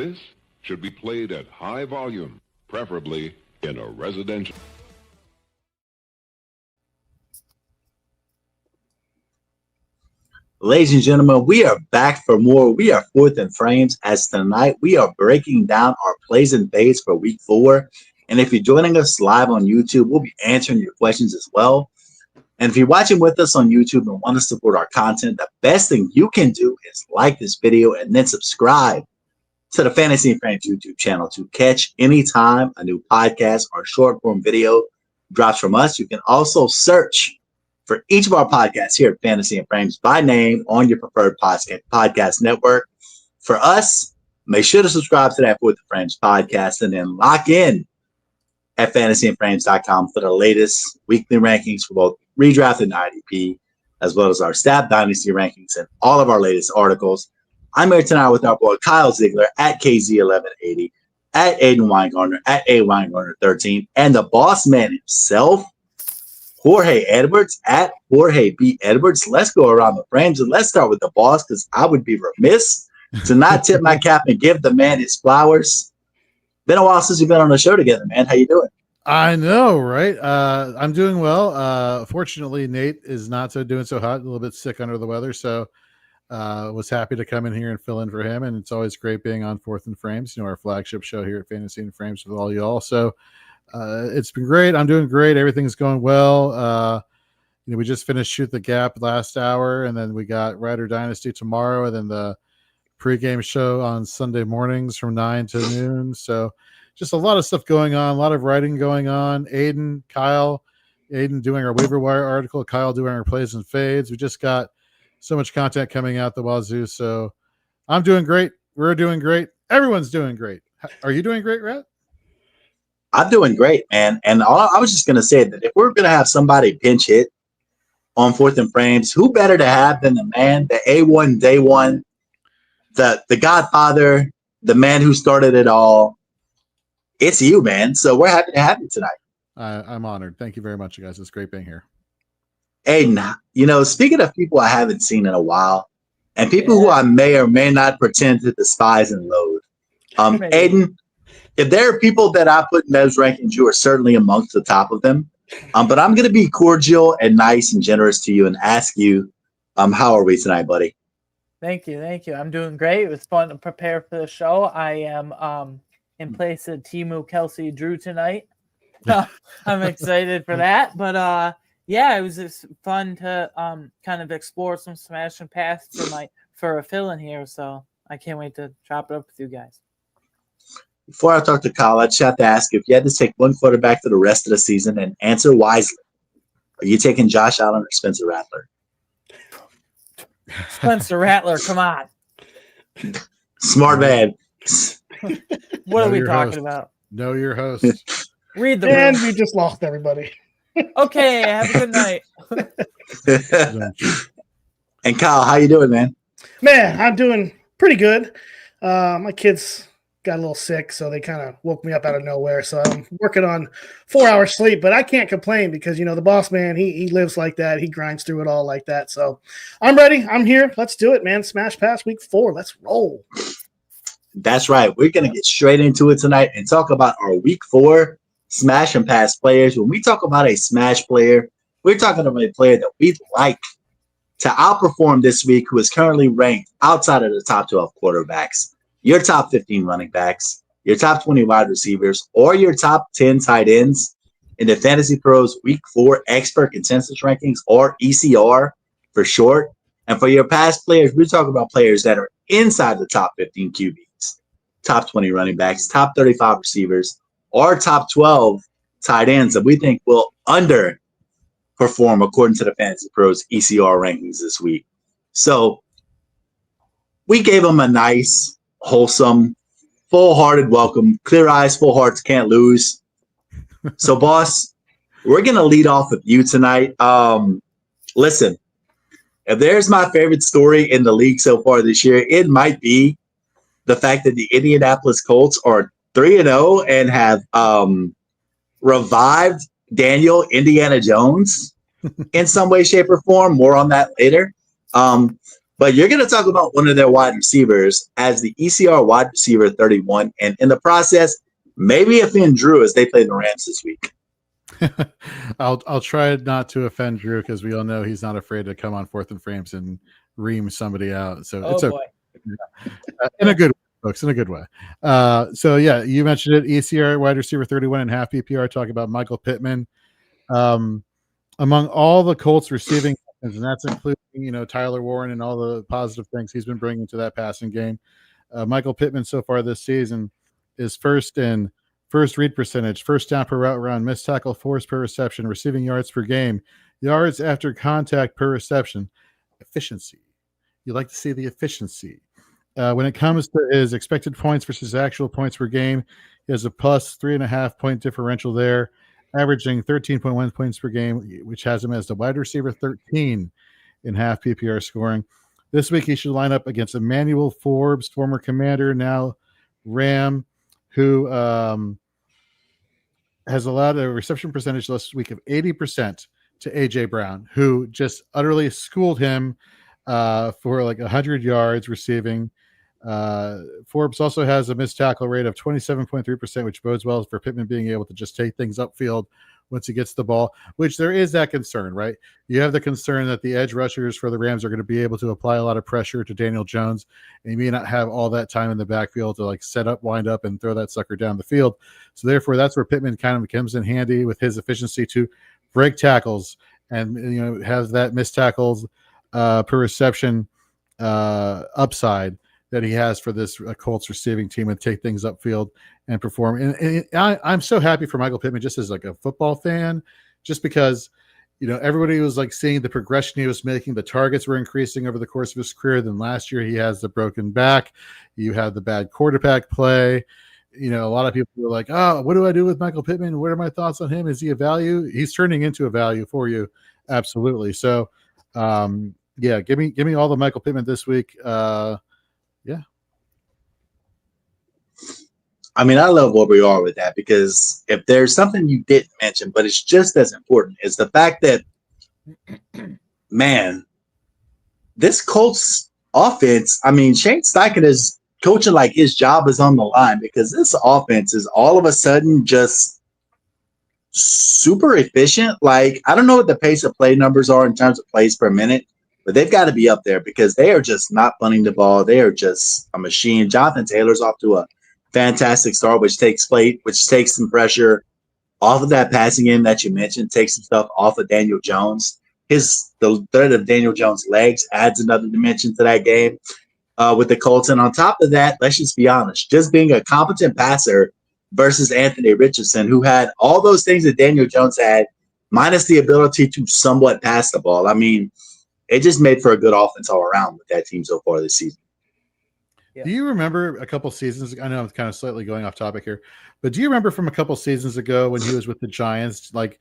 This should be played at high volume, preferably in a residential. Ladies and gentlemen, we are back for more. We are Fourth and Frames, as tonight we are breaking down our plays and fades for week 4. And if you're joining us live on YouTube, we'll be answering your questions as well. And if you're watching with us on YouTube and want to support our content, the best thing you can do is like this video and then subscribe to the Fantasy and Frames YouTube channel to catch anytime a new podcast or short form video drops from us. You can also search for each of our podcasts here at Fantasy and Frames by name on your preferred podcast network. For us, make sure to subscribe to that Fourth and Frames podcast and then lock in at fantasyandframes.com for the latest weekly rankings for both Redraft and IDP, as well as our staff Dynasty rankings and all of our latest articles. I'm here tonight with our boy Kyle Ziegler at KZ1180, at Aiden Weingartner, at A Weingartner13, and the boss man himself, Jorge Edwards, at Jorge B. Edwards. Let's go around the frames and let's start with the boss, because I would be remiss to not tip my cap and give the man his flowers. Been a while since we've been on the show together, man. How you doing? I know, right? I'm doing well. Fortunately, Nate is not doing so hot, a little bit sick under the weather, so was happy to come in here and fill in for him. And it's always great being on Fourth and Frames, our flagship show here at Fantasy and Frames with all y'all. So it's been great. I'm doing great. Everything's going well. We just finished Shoot the Gap last hour, and then we got Rider Dynasty tomorrow, and then the pregame show on Sunday mornings from 9 to noon. So just a lot of stuff going on, a lot of writing going on. Aiden doing our waiver wire article, Kyle doing our plays and fades. We just got so much content coming out the wazoo. So I'm doing great. We're doing great. Everyone's doing great. Are you doing great, Rhett? I'm doing great, man. And I was just going to say that if we're going to have somebody pinch hit on Fourth and Frames, who better to have than the man, the A1 Day One, the Godfather, the man who started it all. It's you, man. So we're happy to have you tonight. I'm honored. Thank you very much, you guys. It's great being here. Aiden, speaking of people I haven't seen in a while, and people who I may or may not pretend to despise and loathe, Aiden, if there are people that I put in those rankings, you are certainly amongst the top of them. But I'm going to be cordial and nice and generous to you and ask you, how are we tonight, buddy? Thank you. I'm doing great. It was fun to prepare for the show. I am in place of Timu, Kelsey, Drew tonight. I'm excited for that. But yeah, it was just fun to kind of explore some smash and pass for a fill in here. So I can't wait to chop it up with you guys. Before I talk to Kyle, I just have to ask you, if you had to take one quarterback for the rest of the season and answer wisely, are you taking Josh Allen or Spencer Rattler? Spencer Rattler, come on. Smart man. What are we talking about? Know your host. Read the And room. we just lost everybody. Okay, have a good night. And Kyle, how you doing, man? Man, I'm doing pretty good. My kids got a little sick, so they kind of woke me up out of nowhere. So I'm working on 4 hours sleep, but I can't complain because, the boss man, he lives like that. He grinds through it all like that. So I'm ready. I'm here. Let's do it, man. Smash Pass week 4. Let's roll. That's right. We're going to get straight into it tonight and talk about our week 4 Smash and Pass players. When we talk about a Smash player, we're talking about a player that we'd like to outperform this week, who is currently ranked outside of the top 12 quarterbacks, your top 15 running backs, your top 20 wide receivers, or your top 10 tight ends in the Fantasy Pros Week 4 Expert Consensus Rankings, or ECR for short. And for your past players, we're talking about players that are inside the top 15 QBs, top 20 running backs, top 35 receivers, or top 12 tight ends that we think will underperform according to the Fantasy Pros ECR rankings this week. So we gave them a nice, wholesome, full-hearted welcome. Clear eyes, full hearts, can't lose. So, boss, we're going to lead off with you tonight. Listen, if there's my favorite story in the league so far this year, it might be the fact that the Indianapolis Colts are 3-0 and have revived Daniel Indiana Jones in some way, shape, or form. More on that later. But you're going to talk about one of their wide receivers as the ECR wide receiver 31. And in the process, maybe offend Drew as they play the Rams this week. I'll try not to offend Drew because we all know he's not afraid to come on 4th and Frames and ream somebody out. So it's boy. In a good way, folks, in a good way. So yeah, you mentioned it. ECR wide receiver 31 and half PPR. Talking about Michael Pittman. Among all the Colts receiving, and that's including Tyler Warren and all the positive things he's been bringing to that passing game. Michael Pittman so far this season is first in first read percentage, first down per route run, missed tackle force per reception, receiving yards per game, yards after contact per reception, efficiency. You like to see the efficiency. When it comes to his expected points versus actual points per game, he has a plus 3.5 point differential there, averaging 13.1 points per game, which has him as the wide receiver 13 in half PPR scoring. This week, he should line up against Emmanuel Forbes, former Commander, now Ram, who has allowed a reception percentage last week of 80% to A.J. Brown, who just utterly schooled him for like 100 yards receiving. Forbes also has a missed tackle rate of 27.3%, which bodes well for Pittman being able to just take things upfield once he gets the ball, which there is that concern, right? You have the concern that the edge rushers for the Rams are going to be able to apply a lot of pressure to Daniel Jones, and he may not have all that time in the backfield to like set up, wind up, and throw that sucker down the field. So therefore, that's where Pittman kind of comes in handy with his efficiency to break tackles and has that missed tackles per reception upside that he has for this Colts receiving team and take things upfield and perform. And I'm so happy for Michael Pittman just as like a football fan, just because, everybody was like seeing the progression he was making. The targets were increasing over the course of his career. Then last year he has the broken back. You have the bad quarterback play. A lot of people were like, oh, what do I do with Michael Pittman? What are my thoughts on him? Is he a value? He's turning into a value for you. Absolutely. So, yeah, give me all the Michael Pittman this week. Yeah. I mean, I love where we are with that because if there's something you didn't mention, but it's just as important, is the fact that, man, this Colts offense, I mean, Shane Steichen is coaching like his job is on the line because this offense is all of a sudden just super efficient. Like, I don't know what the pace of play numbers are in terms of plays per minute, but they've got to be up there because they are just not punting the ball. They are just a machine. Jonathan Taylor's off to a fantastic start, which takes some pressure off of that passing game that you mentioned, takes some stuff off of Daniel Jones. The threat of Daniel Jones' legs adds another dimension to that game with the Colts. And on top of that, let's just be honest, just being a competent passer versus Anthony Richardson, who had all those things that Daniel Jones had, minus the ability to somewhat pass the ball. I mean, it just made for a good offense all around with that team so far this season. Yeah. Do you remember a couple seasons? I know I'm kind of slightly going off topic here, but do you remember from a couple seasons ago when he was with the Giants, like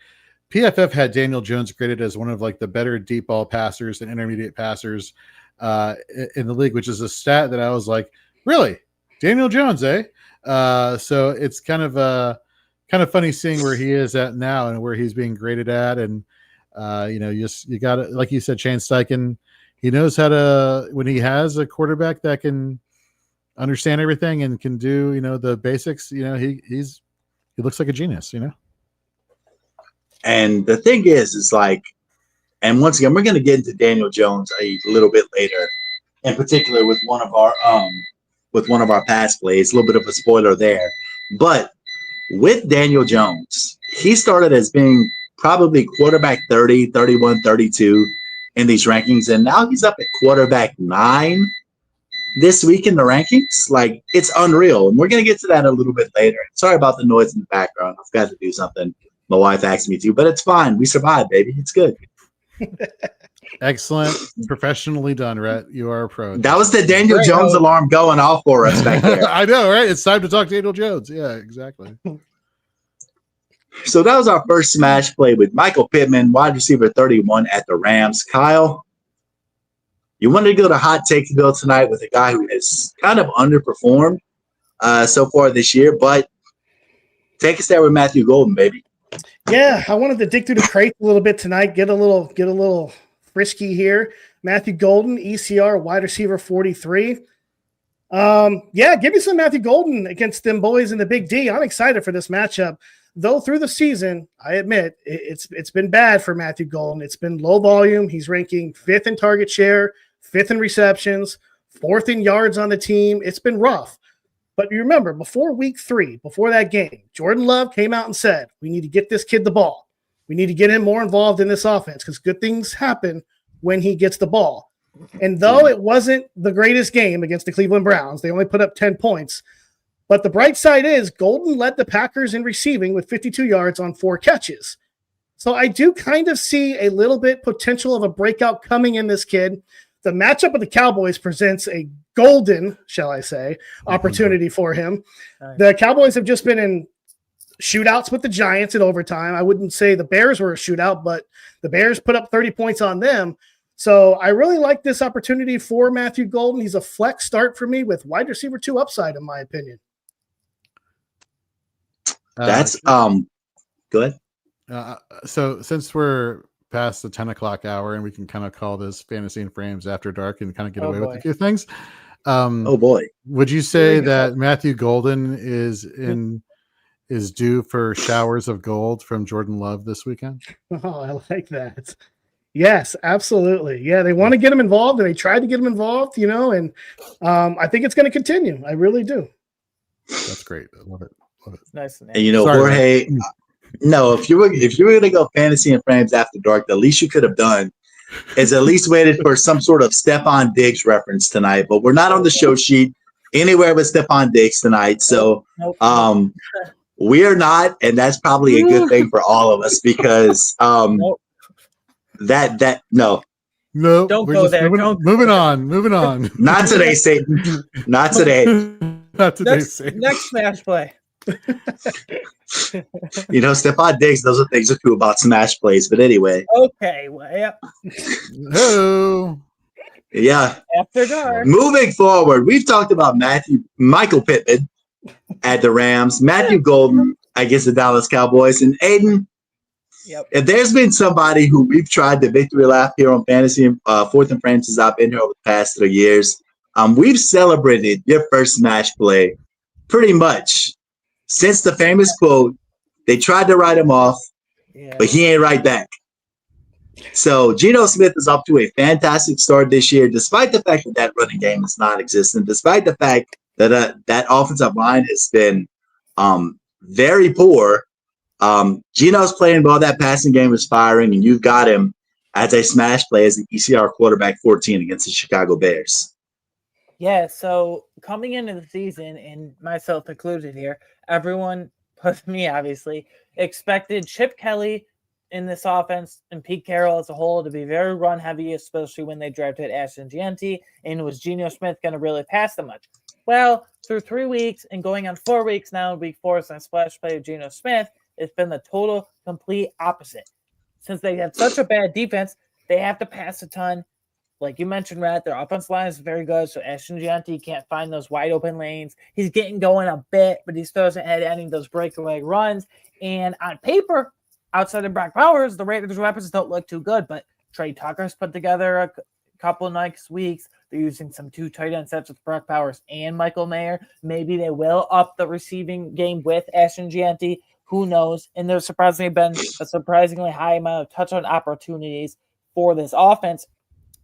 PFF had Daniel Jones graded as one of like the better deep ball passers and intermediate passers in the league, which is a stat that I was like, really, Daniel Jones, eh? So it's kind of funny seeing where he is at now and where he's being graded at, and you got to, like you said, Shane Steichen, he knows how to, when he has a quarterback that can understand everything and can do, the basics, he looks like a genius, And the thing is like, and once again, we're going to get into Daniel Jones a little bit later, in particular with one of our pass plays, a little bit of a spoiler there. But with Daniel Jones, he started as being probably quarterback 30, 31, 32 in these rankings. And now he's up at quarterback 9 this week in the rankings. Like, it's unreal. And we're going to get to that a little bit later. Sorry about the noise in the background. I forgot to do something. My wife asked me to, but it's fine. We survived, baby. It's good. Excellent. Professionally done, Rhett. You are a pro. That was the Daniel Jones alarm going off for us back there. I know, right? It's time to talk Daniel Jones. Yeah, exactly. So that was our first smash play with Michael Pittman, wide receiver 31 at the Rams. Kyle, you wanted to go to hot take bill tonight with a guy who has kind of underperformed so far this year, but take us there with Matthew Golden, baby. Yeah, I wanted to dig through the crate a little bit tonight, get a little frisky here. Matthew Golden, ECR, wide receiver 43. Yeah, give me some Matthew Golden against them boys in the Big D. I'm excited for this matchup. Though through the season, I admit it's been bad for Matthew Golden. It's been low volume. He's ranking 5th in target share, 5th in receptions, 4th in yards on the team. It's been rough. But you remember, before week 3, before that game, Jordan Love came out and said, we need to get this kid the ball. We need to get him more involved in this offense because good things happen when he gets the ball. And though it wasn't the greatest game against the Cleveland Browns, they only put up 10 points. But the bright side is Golden led the Packers in receiving with 52 yards on 4 catches. So I do kind of see a little bit potential of a breakout coming in this kid. The matchup with the Cowboys presents a golden, shall I say, opportunity for him. Nice. The Cowboys have just been in shootouts with the Giants in overtime. I wouldn't say the Bears were a shootout, but the Bears put up 30 points on them. So I really like this opportunity for Matthew Golden. He's a flex start for me with wide receiver 2 upside, in my opinion. That's good. So since we're past the 10 o'clock hour and we can kind of call this Fantasy and Frames After Dark and kind of get away with a few things. Oh boy. Would you say that Matthew Golden is due for showers of gold from Jordan Love this weekend? Oh, I like that. Yes, absolutely. Yeah, they want to get him involved, and they tried to get him involved, and I think it's going to continue. I really do. That's great. I love it. It's nice. And Jorge, no, if you were going to go Fantasy and Frames After Dark, the least you could have done is at least waited for some sort of Stephon Diggs reference tonight. But we're not on the show sheet anywhere with Stephon Diggs tonight, so we are not, and that's probably a good thing for all of us because no. Don't go there. Moving on. Not today, Satan. Not today. Not today, Satan. Next smash play. Stephon Diggs, those are things are cool about smash plays. But anyway. Okay. Well, yeah. Hello. Yeah. After dark. Moving forward, we've talked about Michael Pittman at the Rams, Matthew Golden against the Dallas Cowboys, and Aiden. Yep. If there's been somebody who we've tried the victory lap here on Fantasy and Fourth and Frames since I've been here over the past 3 years, we've celebrated your first smash play pretty much since the famous quote, they tried to write him off, but he ain't right back. So Geno Smith is up to a fantastic start this year, despite the fact that running game is non-existent, despite the fact that that offensive line has been very poor. Geno's playing well. That passing game is firing, and you've got him as a smash play as the ECR quarterback 14 against the Chicago Bears. Yeah, so coming into the season, and myself included here, everyone, plus me obviously, expected Chip Kelly in this offense and Pete Carroll as a whole to be very run heavy, especially when they drafted Ashton Gianti, and was Geno Smith going to really pass them much? Well, through 3 weeks and going on 4 weeks now, week 4 since splash play of Geno Smith, it's been the total, complete opposite. Since they have such a bad defense, they have to pass a ton. Like you mentioned, Rhett, their offensive line is very good, so Ashton Gianti can't find those wide open lanes. He's getting going a bit, but he still hasn't had any of those breakaway runs. And on paper, outside of Brock Bowers, the Raiders' weapons don't look too good, but Trey Tucker's put together a couple of nice weeks. They're using some 2 tight end sets with Brock Bowers and Michael Mayer. Maybe they will up the receiving game with Ashton Gianti. Who knows? And there's surprisingly been a surprisingly high amount of touchdown opportunities for this offense.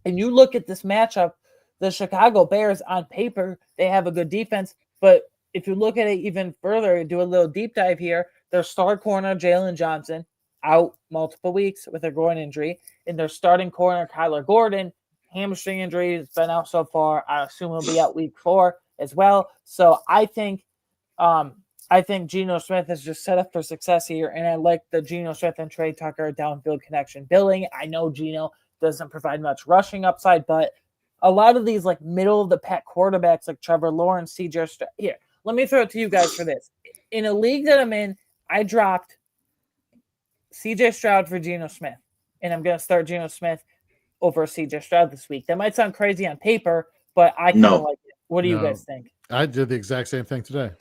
And you look at this matchup, the Chicago Bears on paper, they have a good defense. But if you look at it even further, do a little deep dive here, their star corner, Jalen Johnson, out multiple weeks with a groin injury. And their starting corner, Kyler Gordon, hamstring injury, has been out so far. I assume he'll be out week 4 as well. So I think Geno Smith is just set up for success here. And I like the Geno Smith and Trey Tucker downfield connection billing. I know Geno doesn't provide much rushing upside, but a lot of these like middle of the pack quarterbacks like Trevor Lawrence, CJ Stroud. Here, let me throw it to you guys for this. In a league that I'm in, I dropped CJ Stroud for Geno Smith, and I'm going to start Geno Smith over CJ Stroud this week. That might sound crazy on paper, but I kind of like it. What do you guys think? I did the exact same thing today.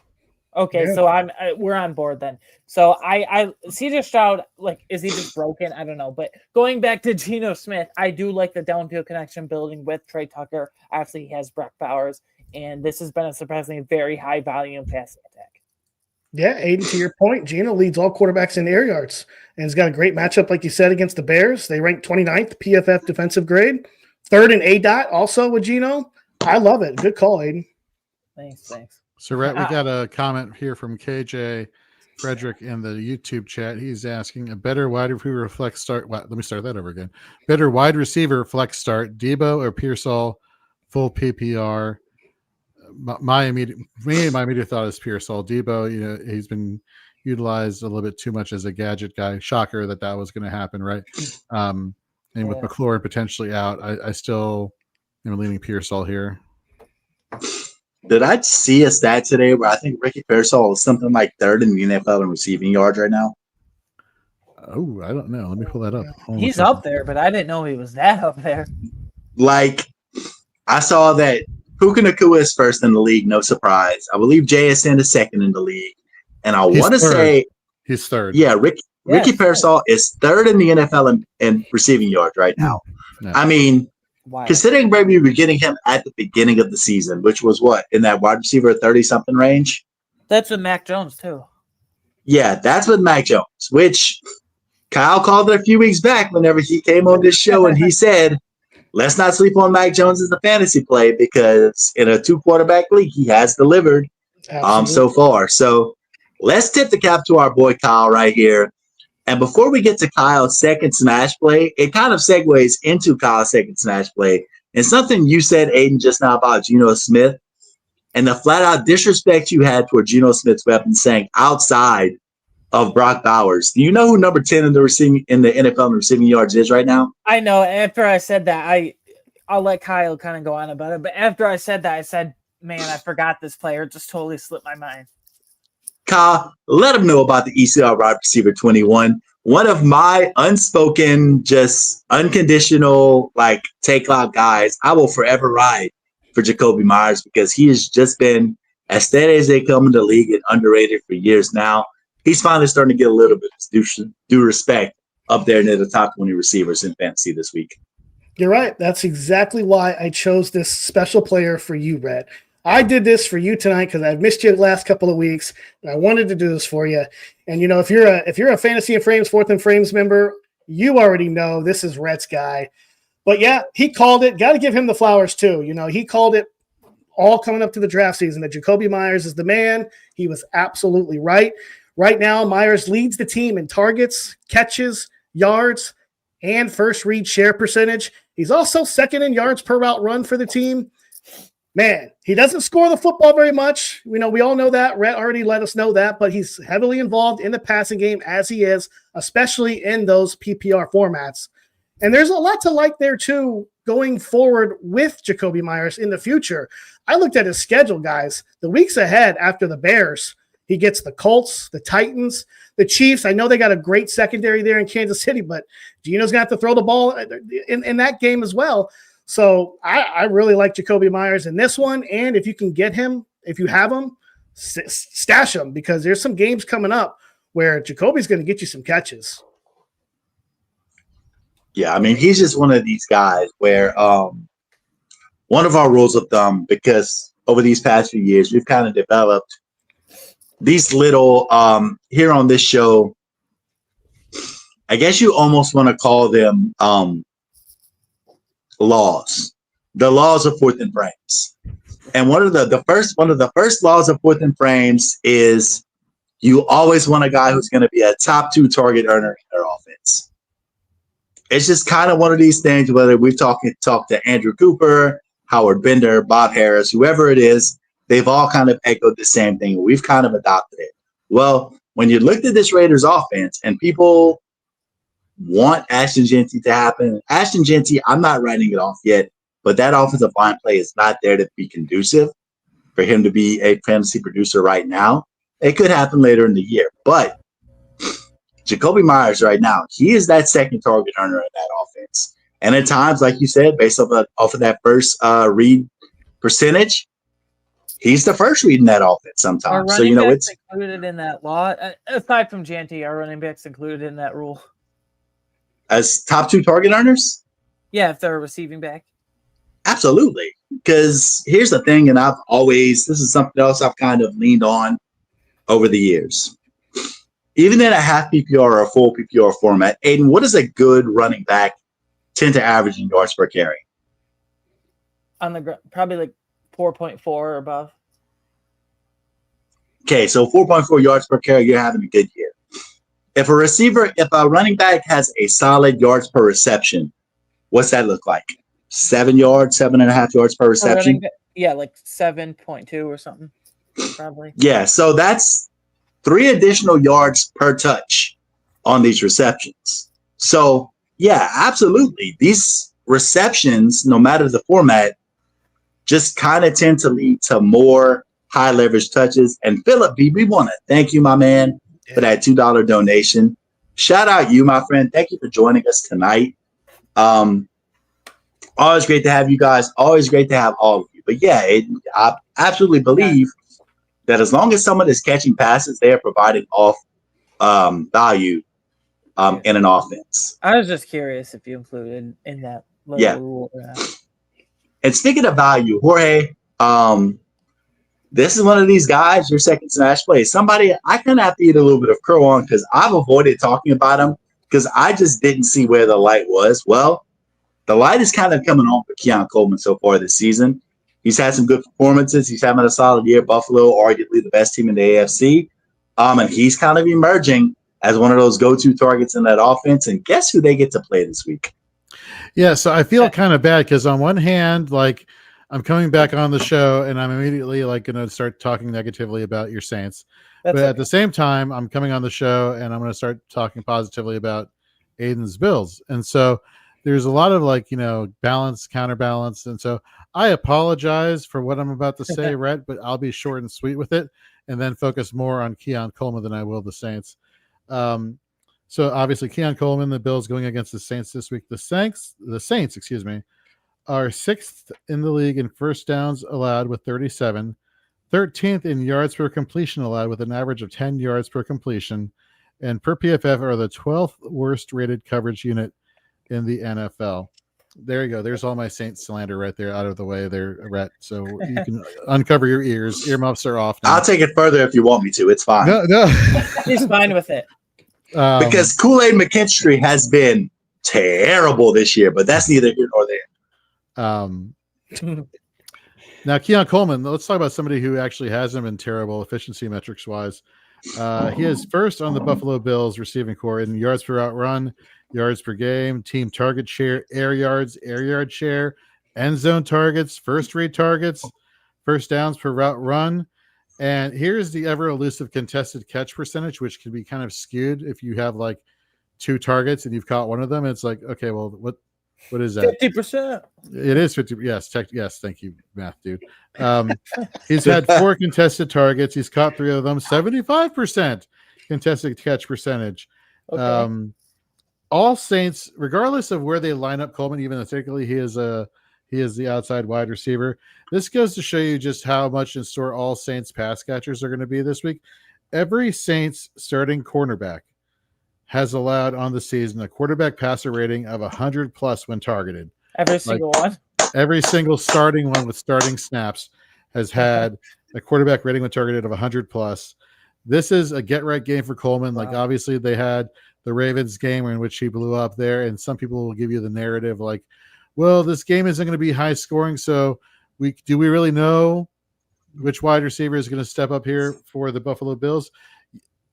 Okay, Yeah. so we're on board then. So I CJ Stroud, like, is he just broken? I don't know. But going back to Geno Smith, I do like the downfield connection building with Trey Tucker. Obviously, he has Brock Bowers, and this has been a surprisingly very high volume passing attack. Yeah, Aiden, to your point, Geno leads all quarterbacks in air yards and has got a great matchup, like you said, against the Bears. They rank 29th PFF defensive grade, third in ADOT also with Geno. I love it. Good call, Aiden. Thanks. So, Rhett, we got a comment here from KJ Frederick in the YouTube chat. He's asking a better wide receiver flex start. Let me start that over again. Better wide receiver flex start, Debo or Pearsall, full PPR. My immediate thought is Pearsall. Debo, he's been utilized a little bit too much as a gadget guy. Shocker that was going to happen, right? And with McLaurin potentially out, I still am leaning Pearsall here. Did I see a stat today where I think Ricky Pearsall is something like third in the NFL in receiving yards right now? Oh, I don't know. Let me pull that up. He's up there, but I didn't know he was that up there. Like, I saw that Puka Nacua is first in the league, no surprise. I believe JSN is second in the league. And I want to say he's third. Yeah, Ricky Pearsall is third in the NFL in receiving yards right now. Yeah. I mean, Wow. Considering maybe we're getting him at the beginning of the season, which was what, in that wide receiver 30-something range? That's with Mac Jones, too. Yeah, that's with Mac Jones, which Kyle called it a few weeks back whenever he came on this show and he said, let's not sleep on Mac Jones as a fantasy play because in a 2-quarterback league, he has delivered so far. So let's tip the cap to our boy Kyle right here. And before we get to Kyle's second smash play, it kind of segues into Kyle's second smash play. And something you said, Aiden, just now about Geno Smith and the flat-out disrespect you had toward Geno Smith's weapon saying outside of Brock Bowers. Do you know who number 10 in the NFL in receiving yards is right now? I know. After I said that, I'll let Kyle kind of go on about it. But after I said that, I said, man, I forgot this player. It just totally slipped my mind. Kyle, let him know about the ECR wide receiver 21. One of my unspoken, just unconditional, take out guys. I will forever ride for Jacoby Myers because he has just been as steady as they come in the league and underrated for years now. He's finally starting to get a little bit of due respect up there near the top 20 receivers in fantasy this week. You're right. That's exactly why I chose this special player for you, Rhett. I did this for you tonight because I've missed you the last couple of weeks, and I wanted to do this for you. And if you're a Fantasy and Frames Fourth and Frames member, you already know this is Rhett's guy. But yeah, he called it. Got to give him the flowers too. He called it all coming up to the draft season that Jacoby Myers is the man. He was absolutely right. Right now, Myers leads the team in targets, catches, yards, and first read share percentage. He's also second in yards per route run for the team. Man, he doesn't score the football very much. We all know that. Rhett already let us know that, but he's heavily involved in the passing game as he is, especially in those PPR formats. And there's a lot to like there too going forward with Jacoby Myers in the future. I looked at his schedule, guys. The weeks ahead after the Bears, he gets the Colts, the Titans, the Chiefs. I know they got a great secondary there in Kansas City, but Geno's going to have to throw the ball in that game as well. So I really like Jacoby Myers in this one. And if you can get him, if you have him, stash him because there's some games coming up where Jacoby's going to get you some catches. Yeah, I mean, he's just one of these guys where one of our rules of thumb, because over these past few years, we've kind of developed these little here on this show, I guess you almost want to call them laws, the laws of fourth and frames. And one of the first laws of fourth and frames is you always want a guy who's going to be a top 2 target earner in their offense. It's just kind of one of these things, whether we've talked to Andrew Cooper, Howard Bender, Bob Harris, whoever it is, they've all kind of echoed the same thing. We've kind of adopted it. Well, when you looked at this Raiders offense and people want Ashton Jeanty to happen, Ashton Jeanty, I'm not writing it off yet, but that offensive line play is not there to be conducive for him to be a fantasy producer right now. It could happen later in the year, but Jacoby Myers right now, he is that second target earner in that offense. And at times, like you said, based off of that first read percentage, he's the first read in that offense Are sometimes. So, running backs it's included in that lot? Aside from Janty, are running backs included in that rule? as top 2 target earners. Yeah, if they're a receiving back. Absolutely. Because here's the thing, and this is something else I've kind of leaned on over the years. Even in a half PPR or a full PPR format, Aiden, what does a good running back tend to average in yards per carry? On the probably like 4.4 or above. Okay, so 4.4 yards per carry, you're having a good year. If a running back has a solid yards per reception, what's that look like? 7 yards, 7.5 yards per reception? Yeah, like 7.2 or something, probably. Yeah, so that's 3 additional yards per touch on these receptions. So, yeah, absolutely. These receptions, no matter the format, just kind of tend to lead to more high leverage touches. And Philip B, we want to thank you, my man, for that $2 donation. Shout out you, my friend. Thank you for joining us tonight. Always great to have you guys. Always great to have all of you. But yeah, I absolutely believe that as long as someone is catching passes, they are providing off value in an offense. I was just curious if you included in that little rule. And speaking of value, Jorge, this is one of these guys, your second smash play. Somebody I kind of have to eat a little bit of crow on because I've avoided talking about him because I just didn't see where the light was. Well, the light is kind of coming on for Keon Coleman so far this season. He's had some good performances. He's having a solid year. Buffalo, arguably the best team in the AFC. And he's kind of emerging as one of those go-to targets in that offense. And guess who they get to play this week? Yeah, so I feel kind of bad because on one hand, like I'm coming back on the show and I'm immediately like going to start talking negatively about your Saints. But at the same time, I'm coming on the show and I'm going to start talking positively about Aiden's Bills. And so there's a lot of like, balance, counterbalance. And so I apologize for what I'm about to say, Rhett, but I'll be short and sweet with it and then focus more on Keon Coleman than I will the Saints. So obviously Keon Coleman, the Bills going against the Saints this week. The Saints, are 6th in the league in first downs allowed with 37, 13th in yards per completion allowed with an average of 10 yards per completion, and per PFF are the 12th worst rated coverage unit in the NFL. There you go. There's all my Saints slander right there out of the way there, Rhett. So you can uncover your ears. Earmuffs are off now. I'll take it further if you want me to. It's fine. No. He's fine with it. Because Kool-Aid McKinstry has been terrible this year, but that's neither here nor there. Now, Keon Coleman, let's talk about somebody who actually hasn't been terrible efficiency metrics wise. He is first on the Buffalo Bills receiving core in yards per route run, yards per game, team target share, air yards, air yard share, end zone targets, first read targets, first downs per route run. And here's the ever elusive contested catch percentage, which can be kind of skewed if you have like 2 targets and you've caught one of them. It's like, okay, well, what is that? 50%. It is 50. Yes. Yes. Thank you, math dude. He's had 4 contested targets. He's caught 3 of them. 75% contested catch percentage. Okay. All Saints, regardless of where they line up Coleman, even though technically he is the outside wide receiver. This goes to show you just how much in store all Saints pass catchers are going to be this week. Every Saints starting cornerback has allowed on the season a quarterback passer rating of 100 plus when targeted. Every single one. Every single starting one with starting snaps has had a quarterback rating when targeted of 100 plus. This is a get right game for Coleman. Wow. Like obviously they had the Ravens game in which he blew up there, and some people will give you the narrative like, well, this game isn't going to be high scoring, so do we really know which wide receiver is going to step up here for the Buffalo Bills?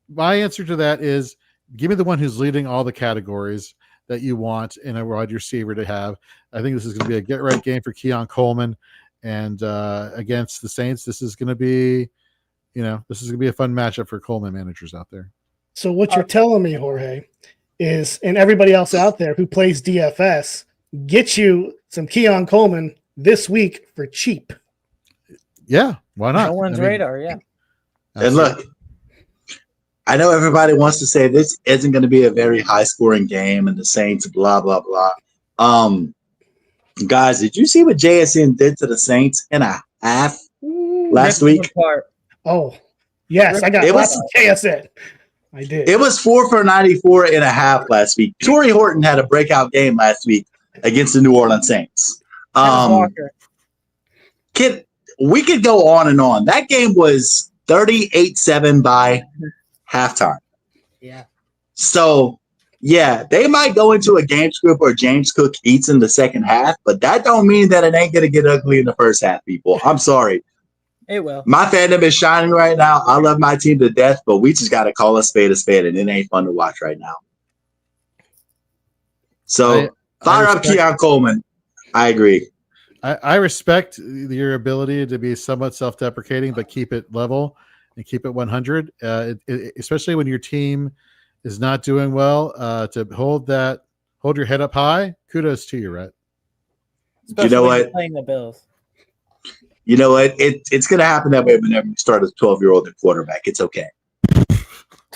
My answer to that is give me the one who's leading all the categories that you want in a wide receiver to have. I think this is going to be a get right game for Keon Coleman, and against the Saints, this is going to be, a fun matchup for Coleman managers out there. So what you're telling me, Jorge, is, and everybody else out there who plays DFS, get you some Keon Coleman this week for cheap. Yeah, why not? No one's radar, yeah. And look, I know everybody wants to say this isn't going to be a very high-scoring game and the Saints, blah, blah, blah. Guys, did you see what JSN did to the Saints in a half? last week. Oh, yes, I got lots of KSN. I did. It was 4 for 94.5 last week. Torrey Horton had a breakout game last week against the New Orleans Saints. We could go on and on. That game was 38-7 by halftime. Yeah. So, yeah, they might go into a game script where James Cook eats in the second half, but that don't mean that it ain't going to get ugly in the first half, people. I'm sorry. It will. My fandom is shining right now. I love my team to death, but we just got to call a spade, and it ain't fun to watch right now. So, fire up Keon Coleman. I agree. I respect your ability to be somewhat self-deprecating, but keep it level and keep it 100, especially when your team is not doing well. To hold your head up high. Kudos to you, Rhett. Especially you know when what? You're playing the Bills. You know what? It's going to happen that way whenever you start a 12-year-old at quarterback. It's okay.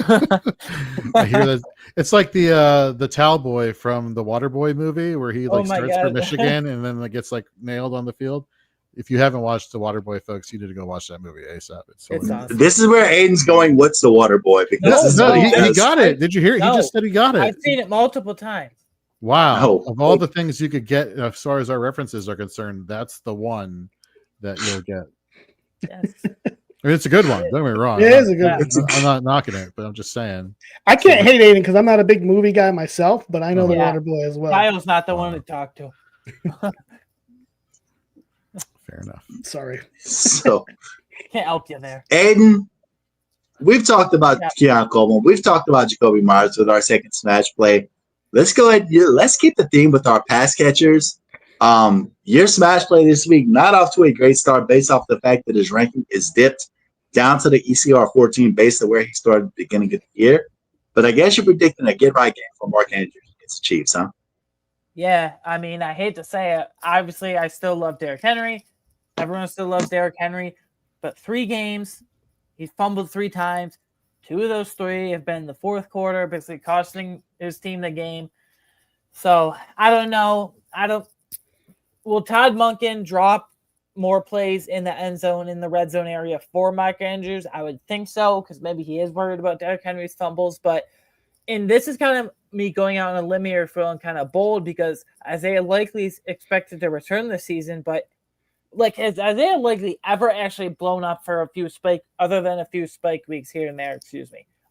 I hear that. It's like the towel boy from the Waterboy movie where he starts for Michigan and then gets nailed on the field. If you haven't watched the Waterboy, folks, you need to go watch that movie ASAP. It's awesome. This is where Aiden's going. What's the Waterboy? Because he got it. Did you hear? He just said he got it. I've seen it multiple times. Wow! Of all the things you could get, as far as our references are concerned, that's the one that you'll get. Yes. I mean, it's a good one. Don't get me wrong. It is a good one. I'm not knocking it, but I'm just saying. I can't hate Aiden because I'm not a big movie guy myself, but I know the Waterboy as well. Kyle's not the one to talk to. Fair enough. Sorry. So can't help you there. Aiden, we've talked about Keon Coleman. We've talked about Jacoby Myers with our second smash play. Let's go ahead. Let's keep the theme with our pass catchers. Your smash play this week, not off to a great start based off the fact that his ranking is dipped down to the ECR 14 based on where he started at the beginning of the year. But I guess you're predicting a get-right game for Mark Andrews against the Chiefs, huh? Yeah, I mean, I hate to say it. Obviously, I still love Derrick Henry. Everyone still loves Derrick Henry. But 3 games, he's fumbled 3 times. 2 of those 3 have been in the fourth quarter, basically costing his team the game. So, I don't know. Will Todd Monken drop more plays in the end zone, in the red zone area for Mark Andrews? I would think so, because maybe he is worried about Derrick Henry's fumbles. And this is kind of me going out on a limb here, feeling kind of bold, because Isaiah Likely is expected to return this season. But has Isaiah Likely ever actually blown up for a few spike weeks here and there?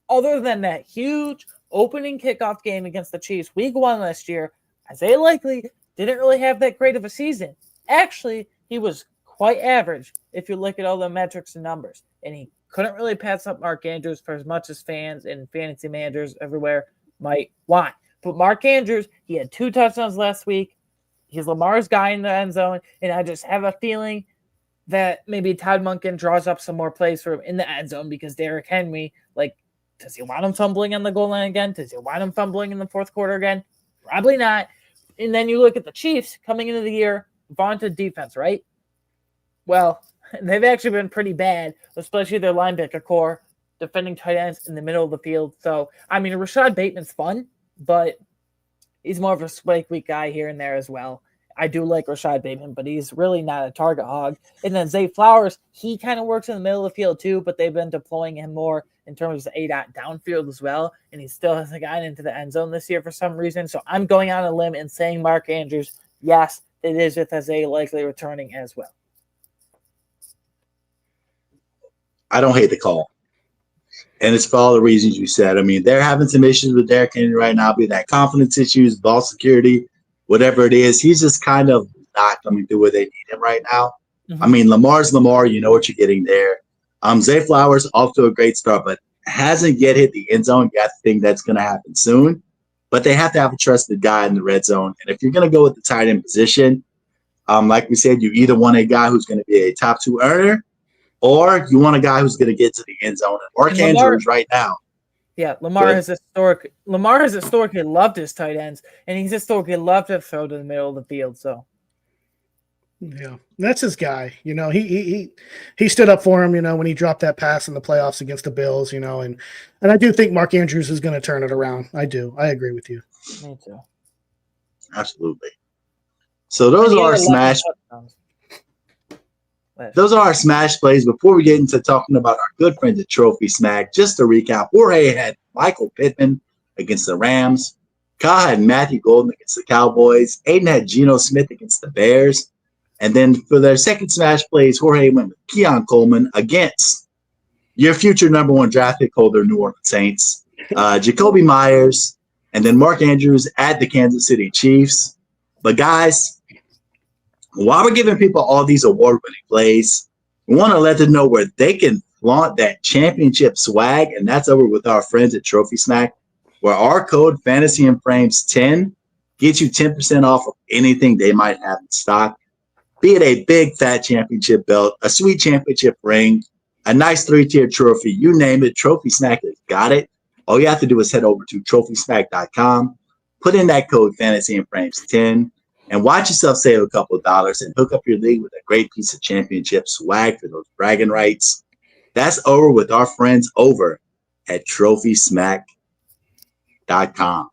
Other than that huge opening kickoff game against the Chiefs, week 1 last year, Isaiah Likely didn't really have that great of a season. Actually, he was quite average if you look at all the metrics and numbers. And he couldn't really pass up Mark Andrews for as much as fans and fantasy managers everywhere might want. But Mark Andrews, he had 2 touchdowns last week. He's Lamar's guy in the end zone. And I just have a feeling that maybe Todd Monken draws up some more plays for him in the end zone, because Derrick Henry, does he want him fumbling on the goal line again? Does he want him fumbling in the fourth quarter again? Probably not. And then you look at the Chiefs coming into the year, vaunted defense, right? Well, they've actually been pretty bad, especially their linebacker core, defending tight ends in the middle of the field. So, I mean, Rashad Bateman's fun, but he's more of a spike week guy here and there as well. I do like Rashad Bateman, but he's really not a target hog. And then Zay Flowers, he kind of works in the middle of the field too, but they've been deploying him more in terms of A-dot downfield as well. And he still hasn't gotten into the end zone this year for some reason. So I'm going on a limb and saying Mark Andrews, yes, it is with Isaiah Likely returning as well. I don't hate the call. And it's for all the reasons you said. I mean, they're having some issues with Derrick Henry right now, be that confidence issues, ball security, whatever it is. He's just kind of not coming through where they need him right now. Mm-hmm. I mean, Lamar's Lamar. You know what you're getting there. Zay Flowers off to a great start, but hasn't yet hit the end zone. You have to think that's going to happen soon. But they have to have a trusted guy in the red zone. And if you're going to go with the tight end position, like we said, you either want a guy who's going to be a top 2 earner, or you want a guy who's going to get to the end zone. And Mark Andrews right now. Yeah, Lamar has historically loved his tight ends, and he's historically loved to throw to the middle of the field. So, yeah, that's his guy. You know, he stood up for him. You know, when he dropped that pass in the playoffs against the Bills. You know, and I do think Mark Andrews is going to turn it around. I do. I agree with you. Me too. Absolutely. So those are our smash. Those are our smash plays. Before we get into talking about our good friends at Trophy Smack, just to recap, Jorge had Michael Pittman against the Rams. Kyle had Matthew Golden against the Cowboys. Aiden had Geno Smith against the Bears. And then for their second smash plays, Jorge went with Keon Coleman against your future number one draft pick holder, New Orleans Saints, Jacoby Myers, and then Mark Andrews at the Kansas City Chiefs. But guys, while we're giving people all these award-winning plays, we want to let them know where they can flaunt that championship swag, and that's over with our friends at Trophy Smack, where our code Fantasy and Frames 10 gets you 10% off of anything they might have in stock. Be it a big fat championship belt, a sweet championship ring, a nice 3-tier trophy, you name it, Trophy Smack has got it. All you have to do is head over to trophysmack.com, put in that code Fantasy and Frames 10, and watch yourself save a couple of dollars and hook up your league with a great piece of championship swag for those bragging rights. That's over with our friends over at trophysmack.com.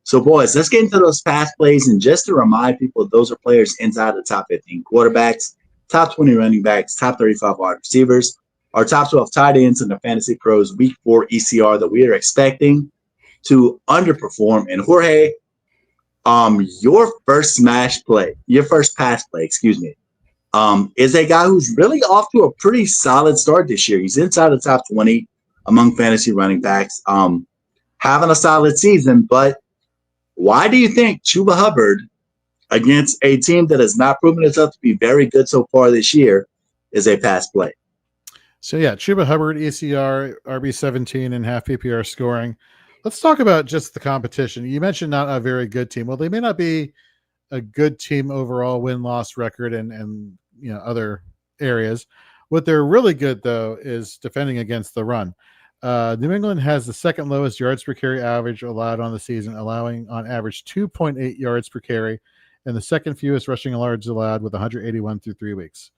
So, boys, let's get into those pass plays. And just to remind people, those are players inside the top 15 quarterbacks, top 20 running backs, top 35 wide receivers, our top 12 tight ends in the Fantasy Pros Week 4 ECR that we are expecting to underperform. And Jorge, your first pass play, is a guy who's really off to a pretty solid start this year. He's inside the top 20 among fantasy running backs, having a solid season, but why do you think Chuba Hubbard, against a team that has not proven itself to be very good so far this year, is a pass play? So, yeah, Chuba Hubbard, ECR, RB17, and half PPR scoring. Let's talk about just the competition. You mentioned not a very good team. Well, they may not be a good team overall, win-loss record and other areas. What they're really good, though, is defending against the run. New England has the second lowest yards per carry average allowed on the season, allowing on average 2.8 yards per carry, and the second fewest rushing yards allowed with 181 through 3 weeks.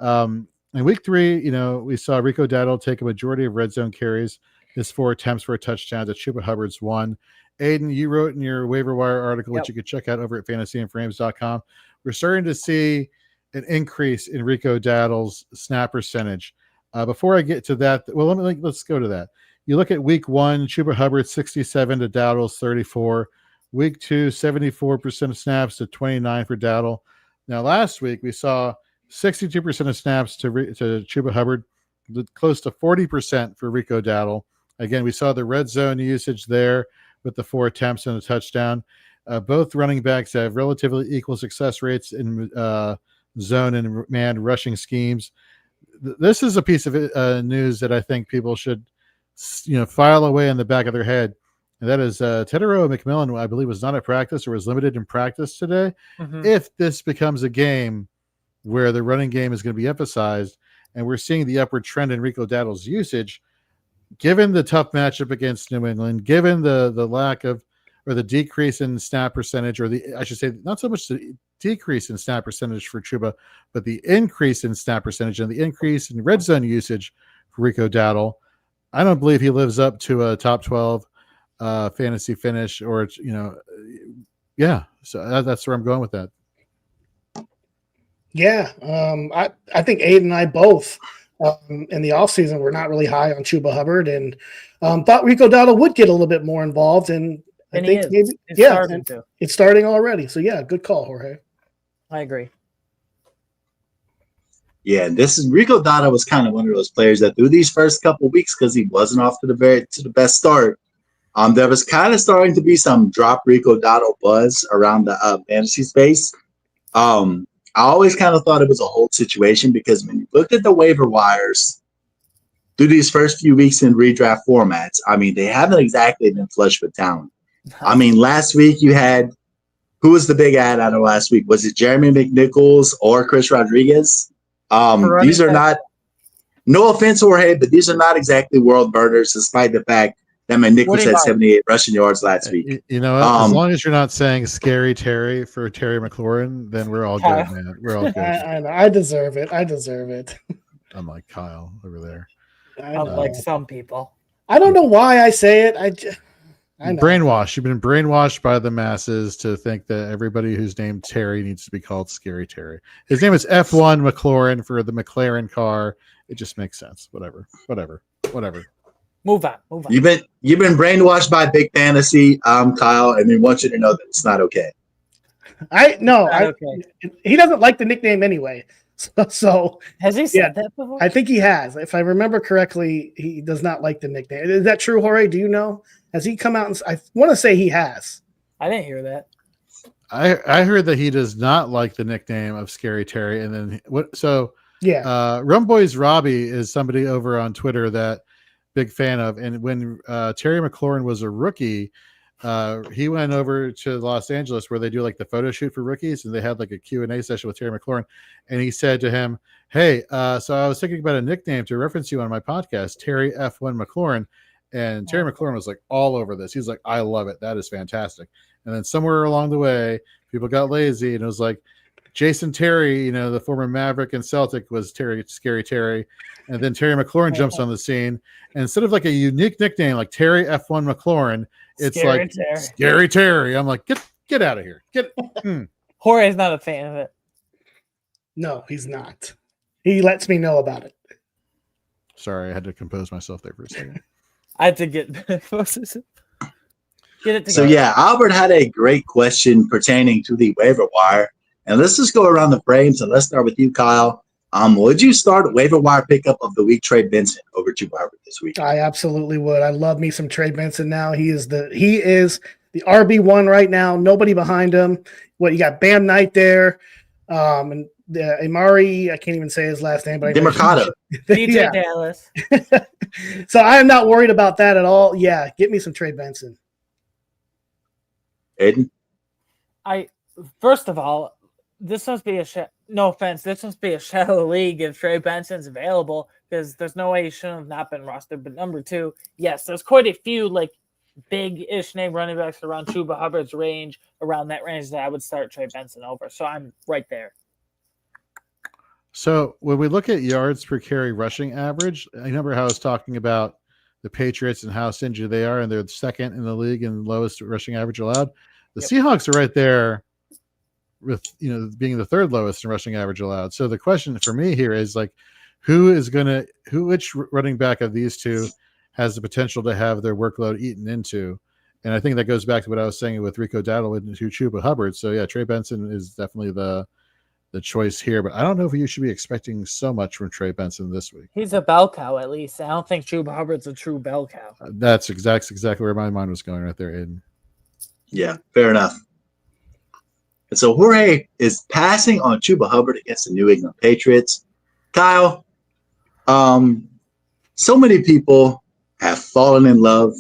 In week 3, we saw Rico Dowdle take a majority of red zone carries, his 4 attempts for a touchdown to Chuba Hubbard's 1. Aiden, you wrote in your waiver wire article, which you could check out over at fantasyandframes.com. We're starting to see an increase in Rico Dowdle's snap percentage. Before I get to that, well, let's go to that. You look at week 1, Chuba Hubbard 67 to Dowdle's 34. Week 2, 74% of snaps to 29 for Dowdle. Now, last week we saw 62% of snaps to Chuba Hubbard, close to 40% for Rico Dowdle. Again, we saw the red zone usage there with the 4 attempts and a touchdown. Both running backs have relatively equal success rates in zone and man rushing schemes. This is a piece of news that I think people should, file away in the back of their head. And that is Tedero McMillan, I believe, was not at practice or was limited in practice today. Mm-hmm. If this becomes a game where the running game is going to be emphasized and we're seeing the upward trend in Rico Dowdle's usage, given the tough matchup against New England, given the lack of or the decrease in snap percentage, or I should say not so much the decrease in snap percentage for Chuba, but the increase in snap percentage and the increase in red zone usage for Rico Dowdle, I don't believe he lives up to a top 12 fantasy finish, or so that's where I'm going with that. Yeah, I think Aiden and I both in the offseason were not really high on Chuba Hubbard, and thought Rico Dowdle would get a little bit more involved, and I think maybe it's starting already. So yeah, good call, Jorge. I agree. Yeah, Rico Dowdle was kind of one of those players that through these first couple of weeks, because he wasn't off to the best start, there was kind of starting to be some drop Rico Dowdle buzz around the fantasy space. I always kind of thought it was a whole situation, because when you looked at the waiver wires through these first few weeks in redraft formats, they haven't exactly been flush with talent. Last week you had, who was the big ad out of last week? Was it Jeremy McNichols or Chris Rodriguez? These are not, no offense, Jorge, but these are not exactly world burners, despite the fact that McNichols had 78 rushing yards last week. As long as you're not saying Scary Terry for Terry McLaurin, then we're all good, man. We're all good. I know. I deserve it. I'm like Kyle over there. Like some people. I don't know why I say it. I know. Brainwashed. You've been brainwashed by the masses to think that everybody who's named Terry needs to be called Scary Terry. His name is F1 McLaurin for the McLaren car. It just makes sense. Whatever. Move on. You've been brainwashed by Big Fantasy, Kyle, and we want you to know that it's not okay. He doesn't like the nickname anyway. So has he said that before? I think he has. If I remember correctly, he does not like the nickname. Is that true, Jorge? Do you know? Has he come out and I want to say he has. I didn't hear that. I heard that he does not like the nickname of Scary Terry. And then Rumboys Robbie is somebody over on Twitter that big fan of. And when Terry McLaurin was a rookie, he went over to Los Angeles where they do like the photo shoot for rookies, and they had like a Q&A session with Terry McLaurin, and he said to him, hey, so I was thinking about a nickname to reference you on my podcast, Terry F1 McLaurin. And Terry McLaurin was like all over this. He's like, I love it. That is fantastic. And then somewhere along the way, people got lazy, and it was like Jason Terry, the former Maverick and Celtic, was Scary Terry. And then Terry McLaurin jumps on the scene. And instead of like a unique nickname like Terry F1 McLaurin, it's Scary Terry. I'm like, get out of here. Jorge's not a fan of it. No, he's not. He lets me know about it. Sorry, I had to compose myself there for a second. I had to get it together. So Albert had a great question pertaining to the waiver wire. And let's just go around the frames, and let's start with you, Kyle. Would you start waiver wire pickup of the week, Trey Benson, over to Albert this week? I absolutely would. I love me some Trey Benson now. He is the RB1 right now. Nobody behind him. You got Bam Knight there, and Amari. I can't even say his last name, but DeMarcado. DJ Dallas. So I am not worried about that at all. Yeah, get me some Trey Benson. Aiden? First of all, this must be no offense, this must be a shallow league if Trey Benson's available, because there's no way he shouldn't have not been rostered. But number two, yes, there's quite a few like big-ish name running backs around Chuba Hubbard's range, around that range, that I would start Trey Benson over. So I'm right there. So when we look at yards per carry rushing average, I remember how I was talking about the Patriots and how stingy they are, and they're second in the league in lowest rushing average allowed. The Seahawks are right there with being the third lowest in rushing average allowed. So the question for me here is like, which running back of these two has the potential to have their workload eaten into? And I think that goes back to what I was saying with Rico Dowdle and Chuba Hubbard. So yeah, Trey Benson is definitely the choice here, but I don't know if you should be expecting so much from Trey Benson this week. He's a bell cow, at least. I don't think Chuba Hubbard's a true bell cow. That's exactly where my mind was going right there, Aiden. Yeah, fair enough. And so Jorge is passing on Chuba Hubbard against the New England Patriots. Kyle, so many people have fallen in love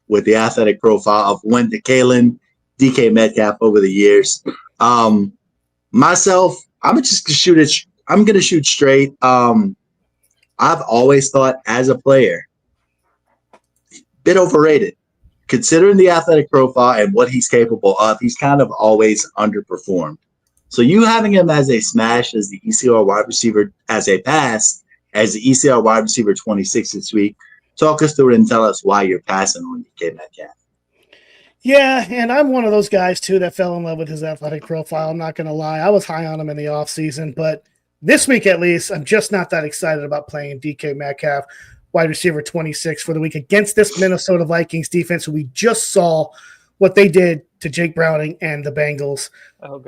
with the athletic profile of Wendell Kalen, DK Metcalf over the years. Myself, I'm going to shoot straight. I've always thought as a player, bit overrated. Considering the athletic profile and what he's capable of, he's kind of always underperformed. So you having him as a smash, as the ECR wide receiver, as a pass, as the ECR wide receiver 26 this week, talk us through it and tell us why you're passing on DK Metcalf. Yeah, and I'm one of those guys, too, that fell in love with his athletic profile. I'm not going to lie. I was high on him in the offseason, but this week at least, I'm just not that excited about playing DK Metcalf, wide receiver 26 for the week against this Minnesota Vikings defense. We just saw what they did to Jake Browning and the Bengals. Oh,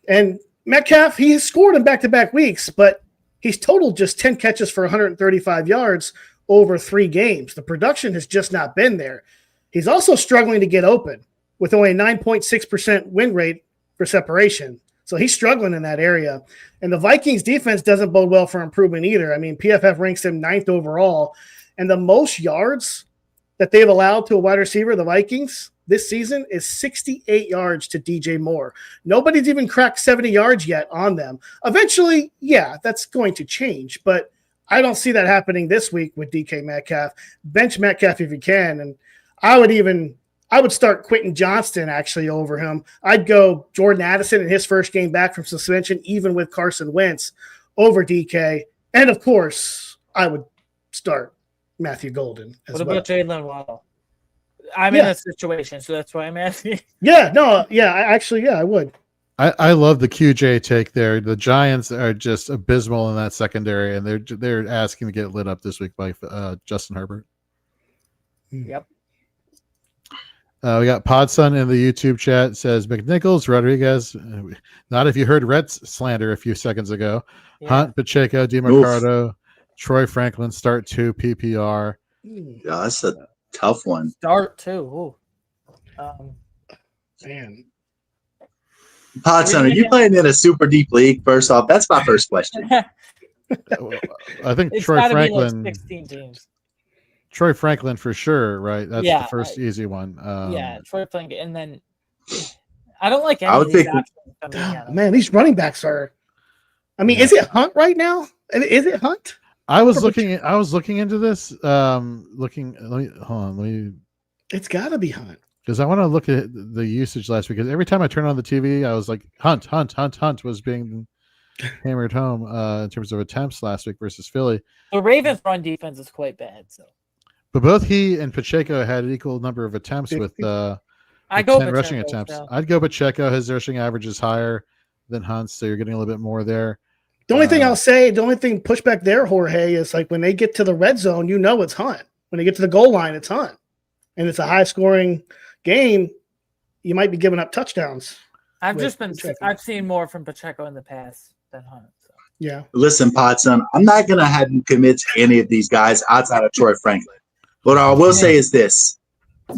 and Metcalf, he has scored in back-to-back weeks, but he's totaled just 10 catches for 135 yards over 3 games. The production has just not been there. He's also struggling to get open with only a 9.6% win rate for separation. So he's struggling in that area. And the Vikings defense doesn't bode well for improvement either. I mean, PFF ranks him 9th overall. And the most yards that they've allowed to a wide receiver, the Vikings, this season is 68 yards to DJ Moore. Nobody's even cracked 70 yards yet on them. Eventually, yeah, that's going to change. But I don't see that happening this week with DK Metcalf. Bench Metcalf if you can. And I would start Quentin Johnston actually over him. I'd go Jordan Addison in his first game back from suspension, even with Carson Wentz, over DK. And, of course, I would start Matthew Golden as well. What about Jalen Waddle? I'm in a situation, so that's why I'm asking. Yeah, no, yeah, I would. I love the QJ take there. The Giants are just abysmal in that secondary, and they're asking to get lit up this week by Justin Herbert. Yep. We got Podson in the YouTube chat says McNichols, Rodriguez. Not if you heard Rhett's slander a few seconds ago. Yeah. Hunt, Pacheco, DeMarcado, Troy Franklin, start 2 PPR. Yeah, that's a tough one. Start 2. Ooh. Man. Podson, are you playing in a super deep league? First off, that's my first question. I think It's Troy gotta Franklin. be like 16 teams. Troy Franklin for sure, right? That's Yeah, the first easy one. Yeah, Troy Franklin, and then I don't like any I would of these pick- options coming at him. Man, these running backs are. I mean, is it Hunt right now? Is it Hunt? I was looking into this. Let me It's got to be Hunt. because I want to look at the usage last week. Because every time I turn on the TV, I was like, Hunt was being hammered home in terms of attempts last week versus Philly. The Ravens' run defense is quite bad. So But both he and Pacheco had an equal number of attempts with I go 10 rushing Pacheco, attempts. so. I'd go Pacheco. His rushing average is higher than Hunt's, so you're getting a little bit more there. The only thing I'll say, the only thing pushback there, Jorge, is like when they get to the red zone, you know it's Hunt. When they get to the goal line, it's Hunt. And it's a high scoring game, you might be giving up touchdowns. I've seen more from Pacheco in the past than Hunt. So. Yeah. Listen, Podson, I'm not going to have you commit to any of these guys outside of Troy Franklin. What I will say is this.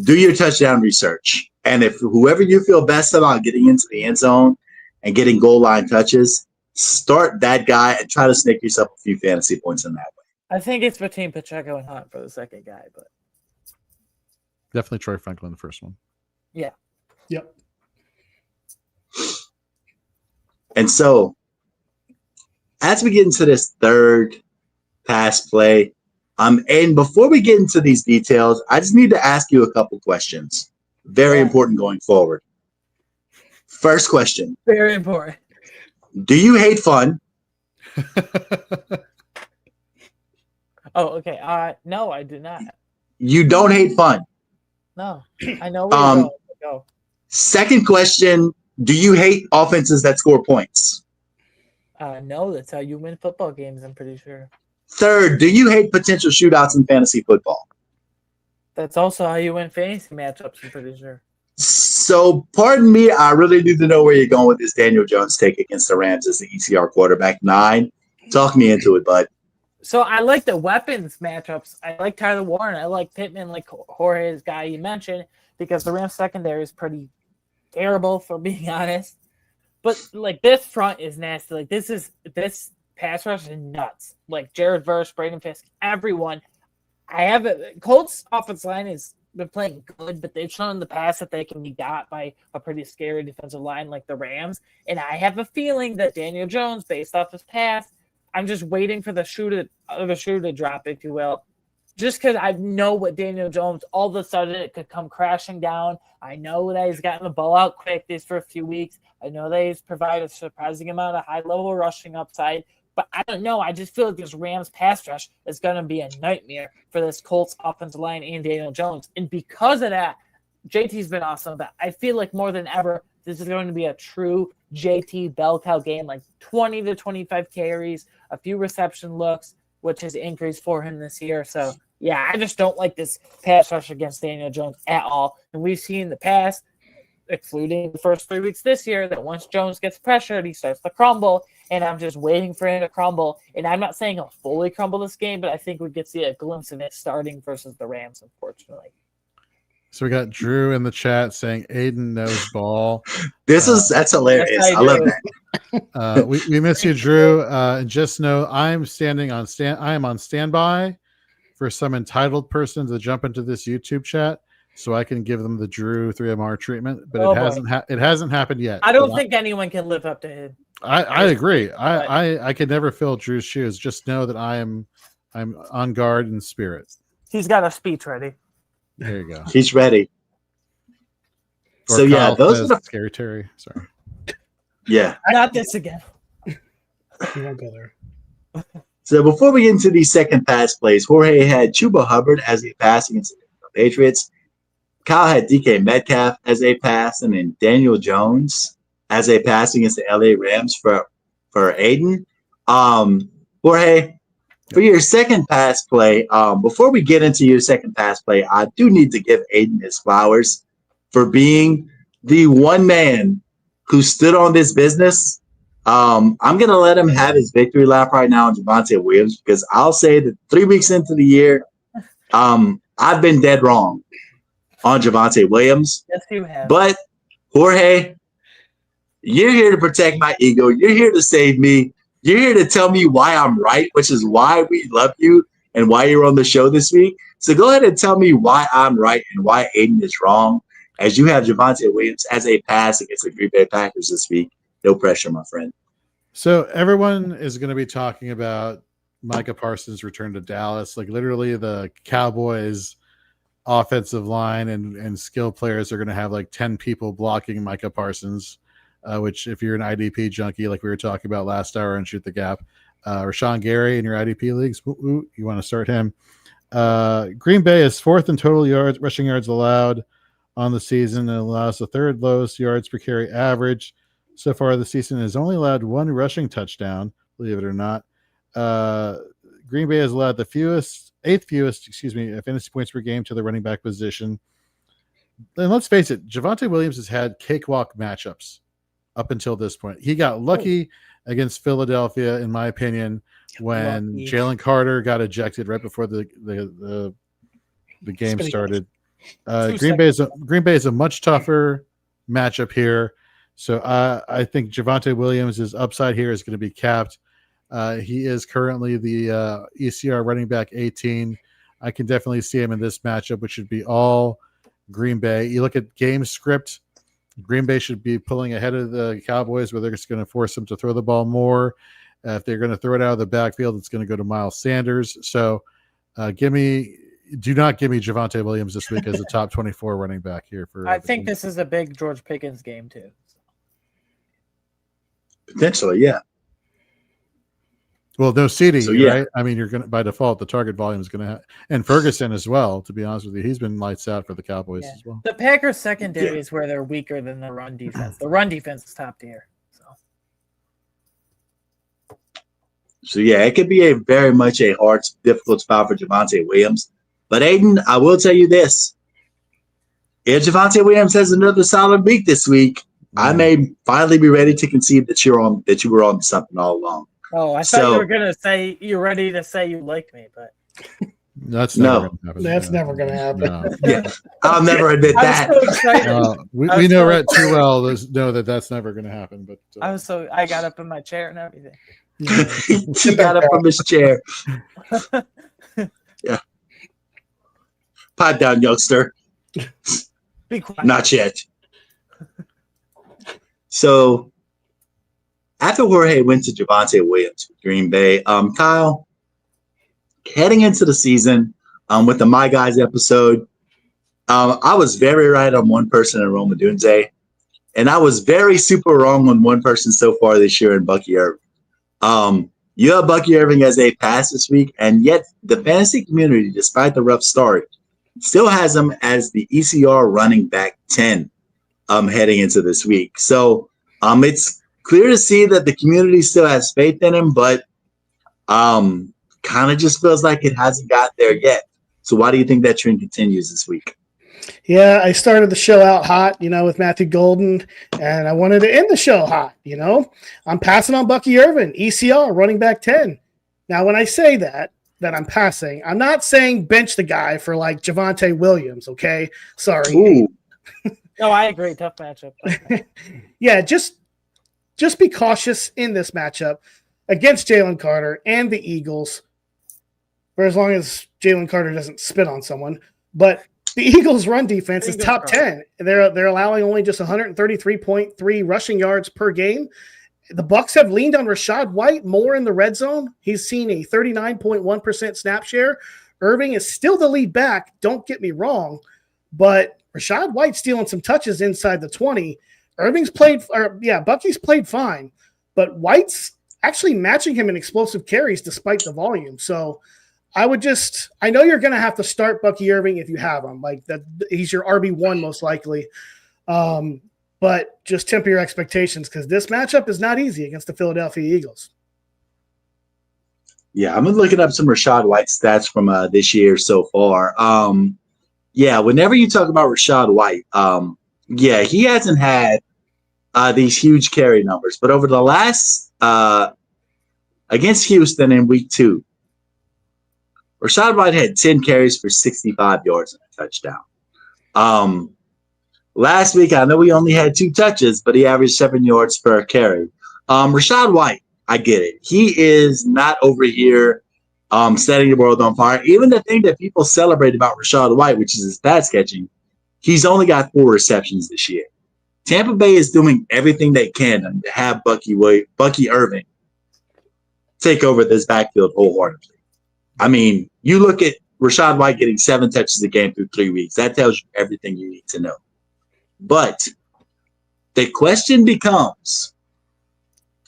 Do your touchdown research. And if whoever you feel best about getting into the end zone and getting goal line touches, start that guy and try to snake yourself a few fantasy points in that way. I think it's between Pacheco and Hunt for the second guy, but Definitely Troy Franklin, the first one. yeah. Yep. And so, as we get into this third pass play, and before we get into these details, I just need to ask you a couple questions. Very important going forward. First question. Very important. Do you hate fun? Oh, okay. No, I do not. You don't hate fun. No, I know where you're going. Go. Second question. Do you hate offenses that score points? No, that's how you win football games, I'm pretty sure. Third, do you hate potential shootouts in fantasy football? That's also how you win fantasy matchups, I'm pretty sure. So, pardon me, I really need to know where you're going with this Daniel Jones take against the Rams as the ECR quarterback 9. Talk me into it, bud. So I like the weapons matchups. I like Tyler Warren. I like Pittman, like Jorge's guy you mentioned, because the Rams secondary is pretty terrible, for being honest. But like this front is nasty. Like this pass rush is nuts. Like Jared Verse, Braden Fisk, everyone. I have it. Colts offensive line has been playing good, but they've shown in the past that they can be got by a pretty scary defensive line like the Rams. And I have a feeling that Daniel Jones, based off his past, I'm just waiting for the shoe to drop, if you will. Just because I know what Daniel Jones, all of a sudden it could come crashing down. I know that he's gotten the ball out quick these for a few weeks. I know that he's provided a surprising amount of high-level rushing upside. But I don't know. I just feel like this Rams pass rush is going to be a nightmare for this Colts offensive line and Daniel Jones. And because of that, JT's been awesome. But I feel like more than ever, this is going to be a true JT bell cow game, like 20 to 25 carries, a few reception looks, which has increased for him this year. So, yeah, I just don't like this pass rush against Daniel Jones at all. And we've seen in the past, including the first 3 weeks this year, that once Jones gets pressured, he starts to crumble. And I'm just waiting for him to crumble. And I'm not saying he'll fully crumble this game, but I think we could see a glimpse of it starting versus the Rams, unfortunately. So we got Drew in the chat saying Aiden knows ball. That's hilarious. I love that. We miss you, Drew. And just know I am on standby for some entitled person to jump into this YouTube chat so I can give them the Drew 3MR treatment. But it hasn't happened yet. I don't think anyone can live up to him. I agree. I could never fill Drew's shoes. Just know that I'm on guard in spirit. He's got a speech ready. There you go. He's ready. Or So, yeah, Kyle those says, are the. Scary Terry. Sorry. Yeah. Not this again. You won't go there. So, before we get into these second pass plays, Jorge had Chuba Hubbard as a pass against the Patriots. Kyle had DK Metcalf as a pass, and then Daniel Jones as a pass against the LA Rams for Aiden. Jorge, for your second pass play, before we get into your second pass play, I do need to give Aiden his flowers for being the one man who stood on this business. I'm going to let him have his victory lap right now on Javonte Williams, because I'll say that 3 weeks into the year, I've been dead wrong on Javonte Williams. Yes, you have. But, Jorge, you're here to protect my ego. You're here to save me. You're here to tell me why I'm right, which is why we love you and why you're on the show this week. So go ahead and tell me why I'm right and why Aiden is wrong, as you have Javonte Williams as a pass against the Green Bay Packers this week. No pressure, my friend. So everyone is going to be talking about Micah Parsons' return to Dallas. Like literally the Cowboys offensive line and skill players are going to have like 10 people blocking Micah Parsons, which if you're an IDP junkie, like we were talking about last hour and Shoot the Gap, Rashawn Gary in your IDP leagues, you want to start him. Green Bay is 4th in total yards, rushing yards allowed on the season, and allows the 3rd lowest yards per carry average. So far this season has only allowed 1 rushing touchdown, believe it or not. Green Bay has allowed the 8th fewest, fantasy points per game to the running back position. And let's face it, Javonte Williams has had cakewalk matchups up until this point. He got lucky against Philadelphia, in my opinion, when Jalen Carter got ejected right before the game started. Green Bay is a much tougher matchup here. So I think Javonte Williams' upside here is going to be capped. He is currently the ECR running back 18. I can definitely see him in this matchup, which should be all Green Bay. You look at game script, Green Bay should be pulling ahead of the Cowboys, where they're just going to force them to throw the ball more. If they're going to throw it out of the backfield, it's going to go to Miles Sanders. So do not give me Javonte Williams this week as a top 24 running back here. I think this is a big George Pickens game too. Potentially, yeah. Well, no CD, So, yeah. right? I mean, you're going to, by default, the target volume is going to have, and Ferguson as well, to be honest with you. He's been lights out for the Cowboys as well. The Packers secondary is where they're weaker than the run defense. The run defense is top tier. So yeah, it could be a very much a hard, difficult spot for Javonte Williams. But Aiden, I will tell you this. If Javonte Williams has another solid week this week, I may finally be ready to concede that you were on something all along. Oh, I thought you were gonna say you're ready to say you like me, but that's never gonna happen. That's never gonna happen. No. Yeah, I'll never admit that. I'm so excited. We know Rhett too well. Know that that's never gonna happen. But I got up in my chair and everything. He got up from his chair. Yeah. Pipe down, youngster. Be quiet. Not yet. So, after Jorge went to Javonte Williams with Green Bay, Kyle, heading into the season with the My Guys episode, I was very right on one person in Roma Dunze, and I was very super wrong on one person so far this year in Bucky Irving. You have Bucky Irving as a pass this week, and yet the fantasy community, despite the rough start, still has him as the ECR running back 10 heading into this week. So it's clear to see that the community still has faith in him, but kind of just feels like it hasn't got there yet. So why do you think that trend continues this week? Yeah, I started the show out hot, with Matthew Golden, and I wanted to end the show hot, I'm passing on Bucky Irving, ECR, running back 10. Now, when I say that I'm passing, I'm not saying bench the guy for like Javonte Williams, okay? Sorry. Ooh. No, I agree. Tough matchup. Yeah, just be cautious in this matchup against Jalen Carter and the Eagles, for as long as Jalen Carter doesn't spit on someone. But the Eagles' run defense is top 10. They're allowing only just 133.3 rushing yards per game. The Bucs have leaned on Rachaad White more in the red zone. He's seen a 39.1% snap share. Irving is still the lead back. Don't get me wrong, but Rachaad White's stealing some touches inside the 20. Bucky's played fine, but White's actually matching him in explosive carries despite the volume. So I know you're going to have to start Bucky Irving if you have him. Like that, he's your RB1 most likely. But just temper your expectations because this matchup is not easy against the Philadelphia Eagles. Yeah, I'm looking up some Rachaad White stats from this year so far. Whenever you talk about Rachaad White, he hasn't had these huge carry numbers, but over the last against Houston in week 2, Rachaad White had 10 carries for 65 yards and a touchdown. Last week, I know he only had 2 touches, but he averaged 7 yards per carry. Rachaad White, I get it. He is not over here setting the world on fire. Even the thing that people celebrate about Rachaad White, which is his pass catching, he's only got 4 receptions this year. Tampa Bay is doing everything they can to have Bucky Irving take over this backfield wholeheartedly. I mean, you look at Rachaad White getting 7 touches a game through 3 weeks. That tells you everything you need to know. But the question becomes,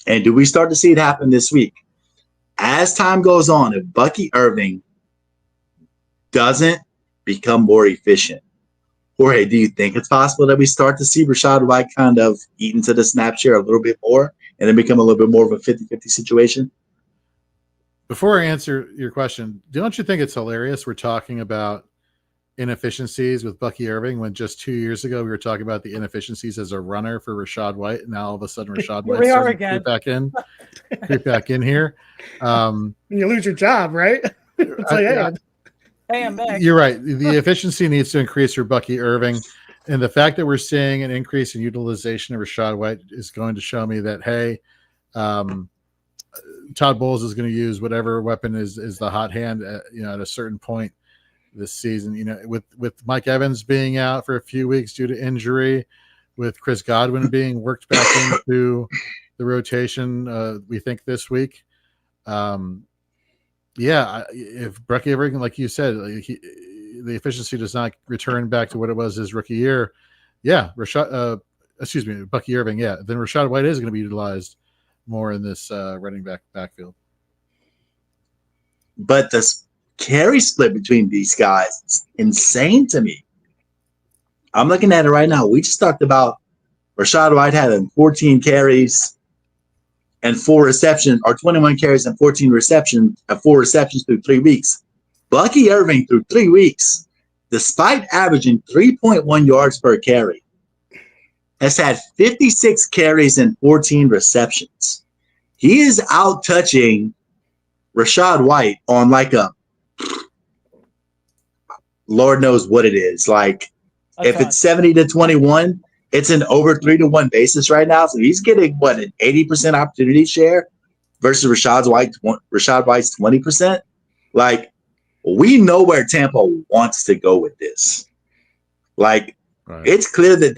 and do we start to see it happen this week? As time goes on, if Bucky Irving doesn't become more efficient, Jorge, do you think it's possible that we start to see Rachaad White kind of eat into the snap share a little bit more and then become a little bit more of a 50-50 situation? Before I answer your question, don't you think it's hilarious we're talking about inefficiencies with Bucky Irving when just 2 years ago we were talking about the inefficiencies as a runner for Rachaad White, and now all of a sudden Rachaad White started to creep back in here. You lose your job, right? It's like, hey, I'm back. You're right. The efficiency needs to increase for Bucky Irving, and the fact that we're seeing an increase in utilization of Rachaad White is going to show me that Todd Bowles is going to use whatever weapon is the hot hand at a certain point this season. With Mike Evans being out for a few weeks due to injury, with Chris Godwin being worked back into the rotation, we think this week. If Bucky Irving, like you said, the efficiency does not return back to what it was his rookie year, Bucky Irving, then Rachaad White is going to be utilized more in this running backfield. But the carry split between these guys is insane to me. I'm looking at it right now. We just talked about Rachaad White having 14 carries and 4 receptions, or 21 carries and 14 receptions, 4 receptions through 3 weeks. Bucky Irving through 3 weeks, despite averaging 3.1 yards per carry, has had 56 carries and 14 receptions. He is out touching Rachaad White on like a Lord knows what it is. Like if it's 70-21, it's an over 3-to-1 basis right now. So he's getting an 80% opportunity share versus Rachaad White's 20%. Like we know where Tampa wants to go with this. Like It's clear that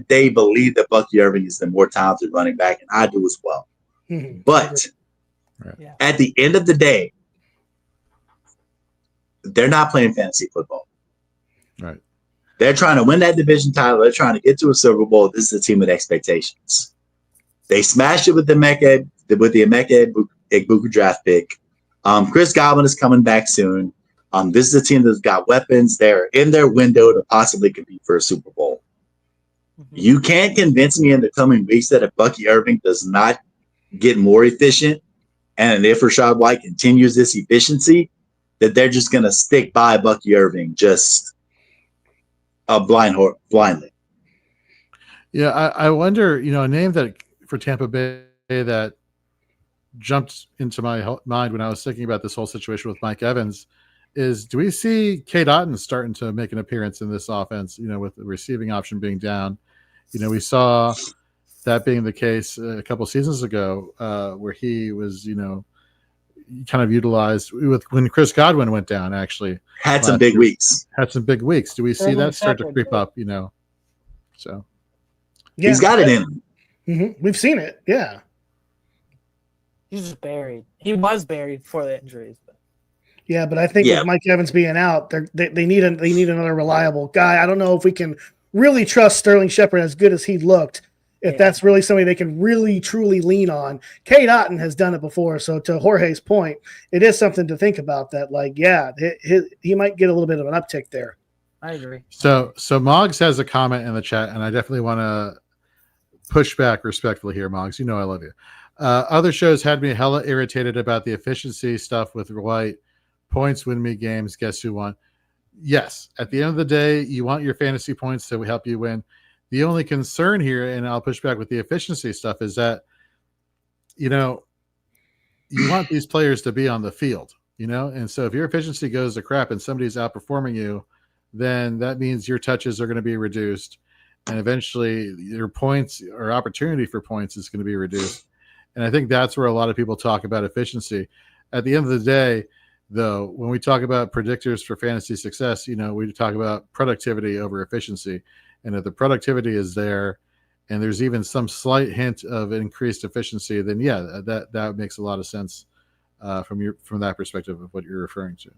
they believe that Bucky Irving is the more talented running back, and I do as well. But at the end of the day, they're not playing fantasy football. Right. They're trying to win that division title. They're trying to get to a Super Bowl. This is a team with expectations. They smashed it with the Emeka Egbuka draft pick. Chris Godwin is coming back soon. This is a team that's got weapons. They're in their window to possibly compete for a Super Bowl. You can't convince me in the coming weeks that if Bucky Irving does not get more efficient, and if Rachaad White continues this efficiency, that they're just going to stick by Bucky Irving just blindly. Yeah, I wonder, a name that for Tampa Bay that jumped into my mind when I was thinking about this whole situation with Mike Evans is, do we see Cade Otton starting to make an appearance in this offense, with the receiving option being down? We saw that being the case a couple seasons ago where he was, kind of utilized when Chris Godwin went down, actually. Had some big weeks. Do we see that start to creep up, So. Yeah. He's got it in him. Mm-hmm. We've seen it. Yeah. He's just buried. He was buried before the injuries. Yeah, but I think with Mike Evans being out, they need another reliable guy. I don't know if we can really trust Sterling Shepard as good as he looked if that's really somebody they can really truly lean on. Kate Otten has done it before. So to Jorge's point, it is something to think about that. Like, yeah, he might get a little bit of an uptick there. I agree. So Moggs has a comment in the chat, and I definitely want to push back respectfully here, Moggs. You know I love you. Other shows had me hella irritated about the efficiency stuff with White. Points win me games. Guess who won? Yes. At the end of the day, you want your fantasy points to help you win. The only concern here, and I'll push back with the efficiency stuff, is that, you want these players to be on the field, And so if your efficiency goes to crap and somebody's outperforming you, then that means your touches are going to be reduced. And eventually your points or opportunity for points is going to be reduced. And I think that's where a lot of people talk about efficiency. At the end of the day, though, when we talk about predictors for fantasy success, we talk about productivity over efficiency. And if the productivity is there and there's even some slight hint of increased efficiency, then yeah, that makes a lot of sense from that perspective of what you're referring to.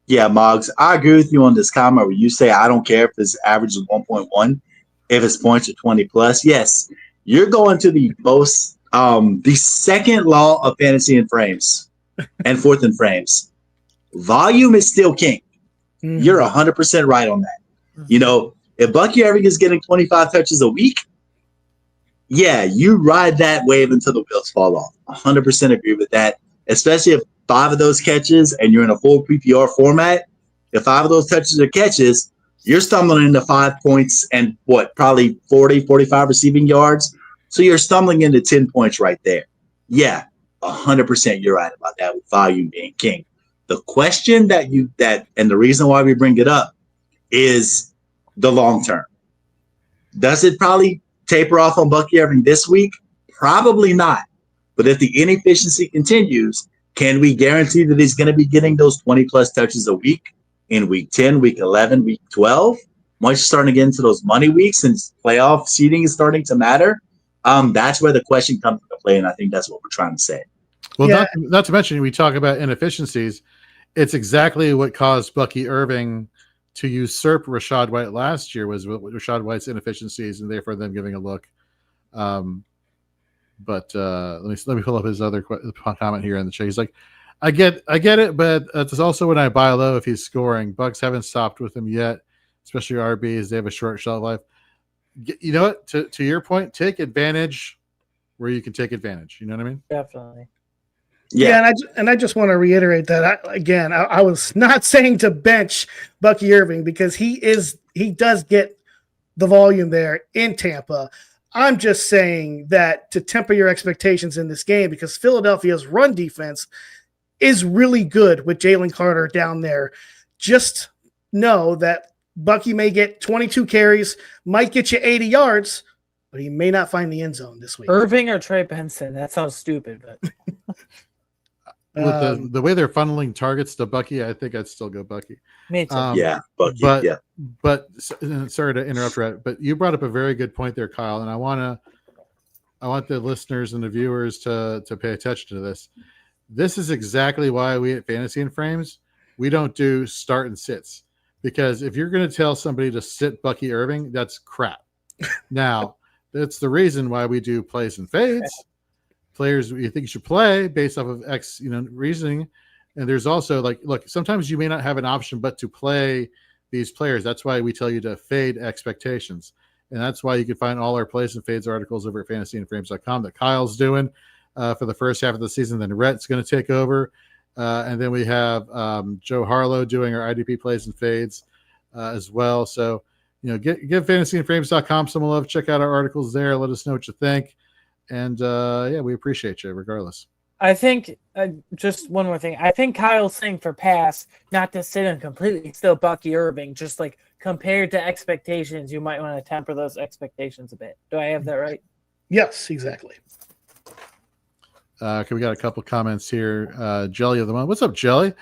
Yeah, Moggs, I agree with you on this comment where you say, I don't care if this average is 1.1, if his points are 20 plus. Yes, you're going to the the second law of fantasy in frames and fourth in frames. Volume is still king. Mm-hmm. You're 100% right on that. Mm-hmm. If Bucky Irving is getting 25 touches a week, yeah, you ride that wave until the wheels fall off. 100% agree with that, especially if 5 of those catches and you're in a full PPR format. If 5 of those touches are catches, you're stumbling into 5 points and probably 40, 45 receiving yards. So you're stumbling into 10 points right there. Yeah, 100% you're right about that with volume being king. The question and the reason why we bring it up is the long term. Does it probably taper off on Bucky Irving this week? Probably not. But if the inefficiency continues, can we guarantee that he's going to be getting those 20 plus touches a week in week 10, week 11, week 12? Once you're starting to get into those money weeks and playoff seeding is starting to matter, that's where the question comes into play, and I think that's what we're trying to say. Well, yeah. not to mention, we talk about inefficiencies. It's exactly what caused Bucky Irving to usurp Rachaad White last year, was Rachaad White's inefficiencies, and therefore them giving a look. But let me pull up his other comment here in the chat. He's like, I get it, but it's also when I buy low if he's scoring. Bucks haven't stopped with him yet, especially RBs. They have a short shelf life. You know what? To your point, take advantage where you can take advantage. You know what I mean? Definitely. Yeah, and I just want to reiterate that I was not saying to bench Bucky Irving because he does get the volume there in Tampa. I'm just saying that to temper your expectations in this game because Philadelphia's run defense is really good with Jalen Carter down there. Just know that Bucky may get 22 carries, might get you 80 yards, but he may not find the end zone this week. Irving or Trey Benson? That sounds stupid, but with the way they're funneling targets to Bucky, I think I'd still go Bucky. Me too. Bucky. But sorry to interrupt, Rhett, but you brought up a very good point there, Kyle, and I want the listeners and the viewers to pay attention to this. This is exactly why we at Fantasy and Frames, we don't do start and sits, because if you're going to tell somebody to sit Bucky Irving, that's crap. Now, that's the reason why we do plays and fades. Players you think you should play based off of X, reasoning. And there's also look, sometimes you may not have an option but to play these players. That's why we tell you to fade expectations. And that's why you can find all our plays and fades articles over at fantasyandframes.com that Kyle's doing for the first half of the season. Then Rhett's going to take over. And then we have Joe Harlow doing our IDP plays and fades as well. So, give fantasyandframes.com some love. Check out our articles there. Let us know what you think. And we appreciate you regardless. I think just one more thing. I think Kyle's saying for pass, not to sit in completely still Bucky Irving, just like compared to expectations, you might want to temper those expectations a bit. Do I have that right? Yes, exactly. Okay, we got a couple comments here. Jelly of the month. What's up, Jelly?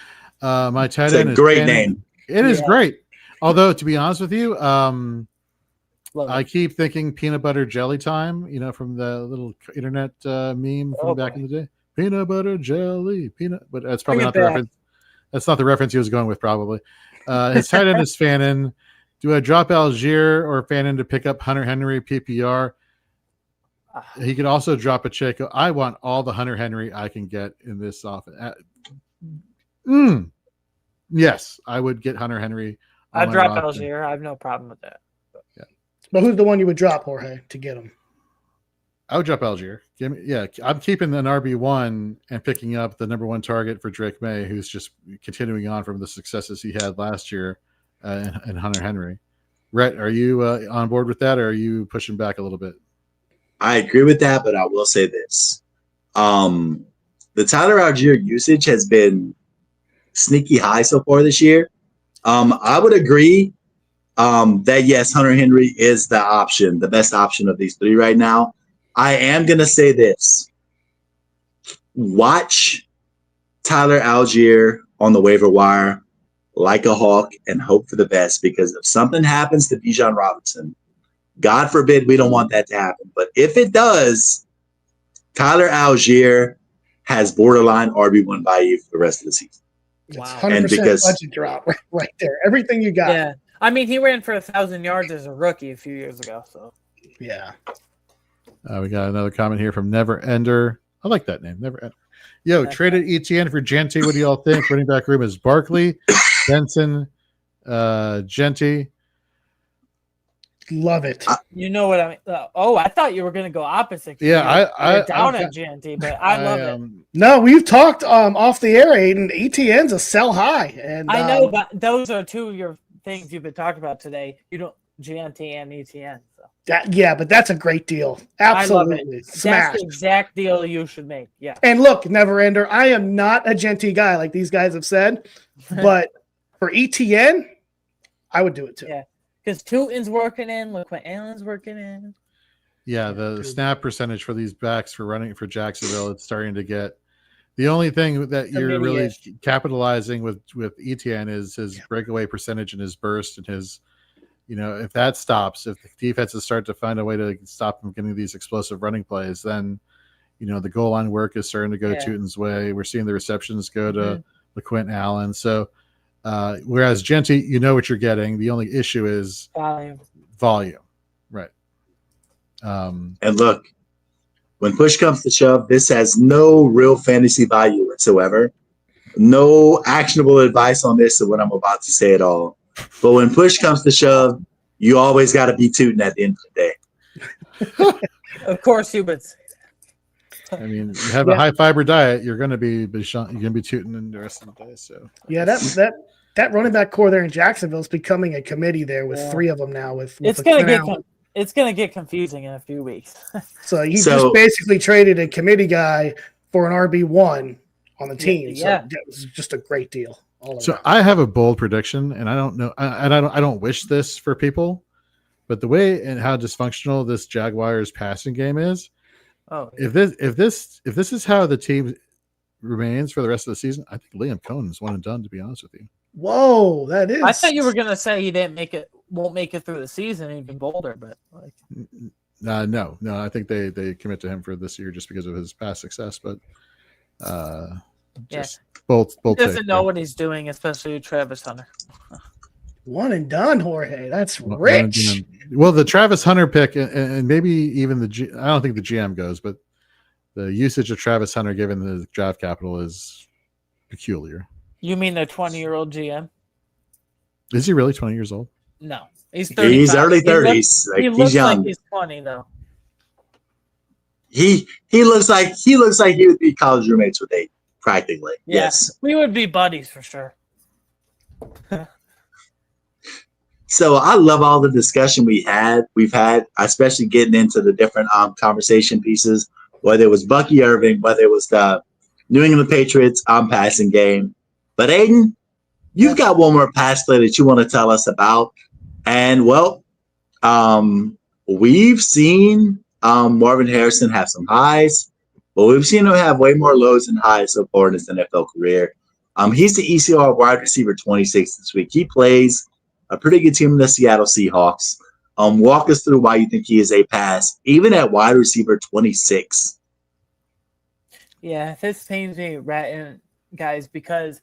My tight end is a great name. It is great. Although, to be honest with you, I keep thinking peanut butter jelly time, from the little internet meme from back in the day. Peanut butter jelly, but that's probably not the reference. That's not the reference he was going with, probably. His tight end is Fannin. Do I drop Algier or Fannin to pick up Hunter Henry PPR? He could also drop a Pacheco. I want all the Hunter Henry I can get in this offense. Yes, I would get Hunter Henry. I'd drop Algier. I have no problem with that. But who's the one you would drop, Jorge, to get him? I would drop Algier. I'm keeping an RB1 and picking up the number one target for Drake May, who's just continuing on from the successes he had last year, and Hunter Henry. Rhett, are you on board with that, or are you pushing back a little bit? I agree with that, but I will say this. The Tyler Algier usage has been sneaky high so far this year. I would agree that, yes, Hunter Henry is the option, the best option of these three right now. I am going to say this. Watch Tyler Algier on the waiver wire like a hawk and hope for the best, because if something happens to Bijan Robinson, God forbid we don't want that to happen, but if it does, Tyler Algier has borderline RB1 value for the rest of the season. Wow. 100% And because budget drop right there. Everything you got. Yeah. I mean, he ran for 1,000 yards as a rookie a few years ago. So Yeah. We got another comment here from Never Ender. I like that name, Never Ender. Yo, traded ETN for Genty. What do y'all think? Running back room is Barkley, Benson, Genty. Love it. you know what I mean? I thought you were going to go opposite. Yeah, You're down at GNT, but I love it. No, we've talked off the air, Aiden. ETN's a sell high. And I know, but those are two of your things you've been talking about today. You don't GNT and ETN. So. But that's a great deal. Absolutely. Smash. That's the exact deal you should make. Yeah. And look, Never Ender, I am not a Genty guy like these guys have said, but for ETN, I would do it too. Yeah. Because Tootin's working in, look what Allen's working in. Yeah, the snap percentage for these backs for running for Jacksonville, it's starting to get. The only thing that you're really capitalizing with ETN is his breakaway percentage and his burst and his, if that stops, if the defenses start to find a way to stop him getting these explosive running plays, then, the goal line work is starting to go Tootin's way. We're seeing the receptions go to LaQuint Allen. So, whereas Genty, you know what you're getting. The only issue is volume. Right. And look, when push comes to shove, this has no real fantasy value whatsoever. No actionable advice on this of what I'm about to say at all. But when push comes to shove, you always got to be tooting at the end of the day. Of course, humans. I mean, you have a high fiber diet, you're going to be tooting in the rest of the day. So that running back core there in Jacksonville is becoming a committee there with three of them now. It's going to get confusing in a few weeks. So you just basically traded a committee guy for an RB1 on the team. Yeah. So that was just a great deal. So I have a bold prediction, and I don't know, and I don't wish this for people, but the way and how dysfunctional this Jaguars passing game is. If this is how the team remains for the rest of the season, I think Liam Cohen's one and done, to be honest with you. Whoa, that is. I thought you were gonna say he won't make it through the season, even bolder, but no. I think they commit to him for this year just because of his past success, but both he doesn't know what he's doing, especially with Travis Hunter. One and done, Jorge. That's rich. Well, the Travis Hunter pick, and maybe even I don't think the GM goes, but the usage of Travis Hunter given the draft capital is peculiar. You mean the 20-year-old GM? Is he really 20 years old? No, he's 35. He's early 30s. He looks young. like he's 20 though. He looks like he would be college roommates with Aiden, practically. Yeah, yes, we would be buddies for sure. So I love all the discussion we've had, especially getting into the different conversation pieces, whether it was Bucky Irving, whether it was the New England Patriots passing game. But Aiden, you've got one more pass play that you want to tell us about. And we've seen Marvin Harrison have some highs, but we've seen him have way more lows and highs so far in his NFL career. He's the ECR wide receiver 26 this week. He plays a pretty good team in the Seattle Seahawks. Walk us through why you think he is a pass, even at wide receiver 26. Yeah, this pains me, Rhett, guys, because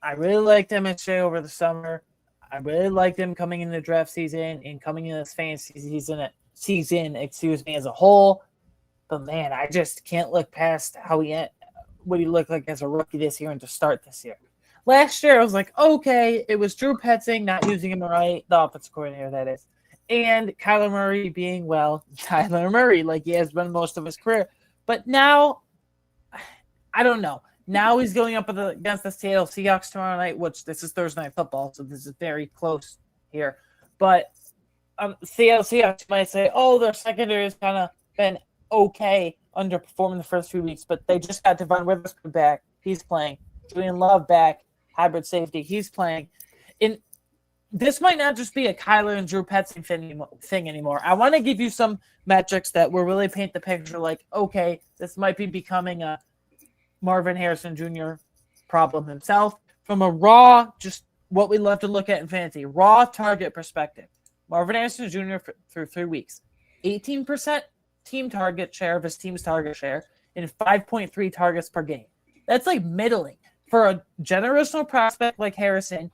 I really liked MSJ over the summer. I really liked him coming in the draft season and coming in this fantasy season, as a whole. But man, I just can't look past what he looked like as a rookie this year and to start this year. Last year, I was like, okay, it was Drew Petzing not using him right, the offensive coordinator, that is, and Kyler Murray being, well, Kyler Murray, like he has been most of his career. But now, I don't know. Now he's going up against the Seattle Seahawks tomorrow night, which this is Thursday Night Football, so this is very close here. But Seattle Seahawks might say, oh, their secondary has kind of been okay, underperforming the first few weeks, but they just got Devon Witherspoon back. He's playing. Julian Love back, hybrid safety. He's playing. And this might not just be a Kyler and Drew Petzing thing anymore. I want to give you some metrics that will really paint the picture like, okay, this might be becoming a Marvin Harrison Jr. problem himself. From a raw, just what we love to look at in fantasy, raw target perspective. Marvin Harrison Jr. through 3 weeks, 18% team target share of his team's target share and 5.3 targets per game. That's like middling. For a generational prospect like Harrison,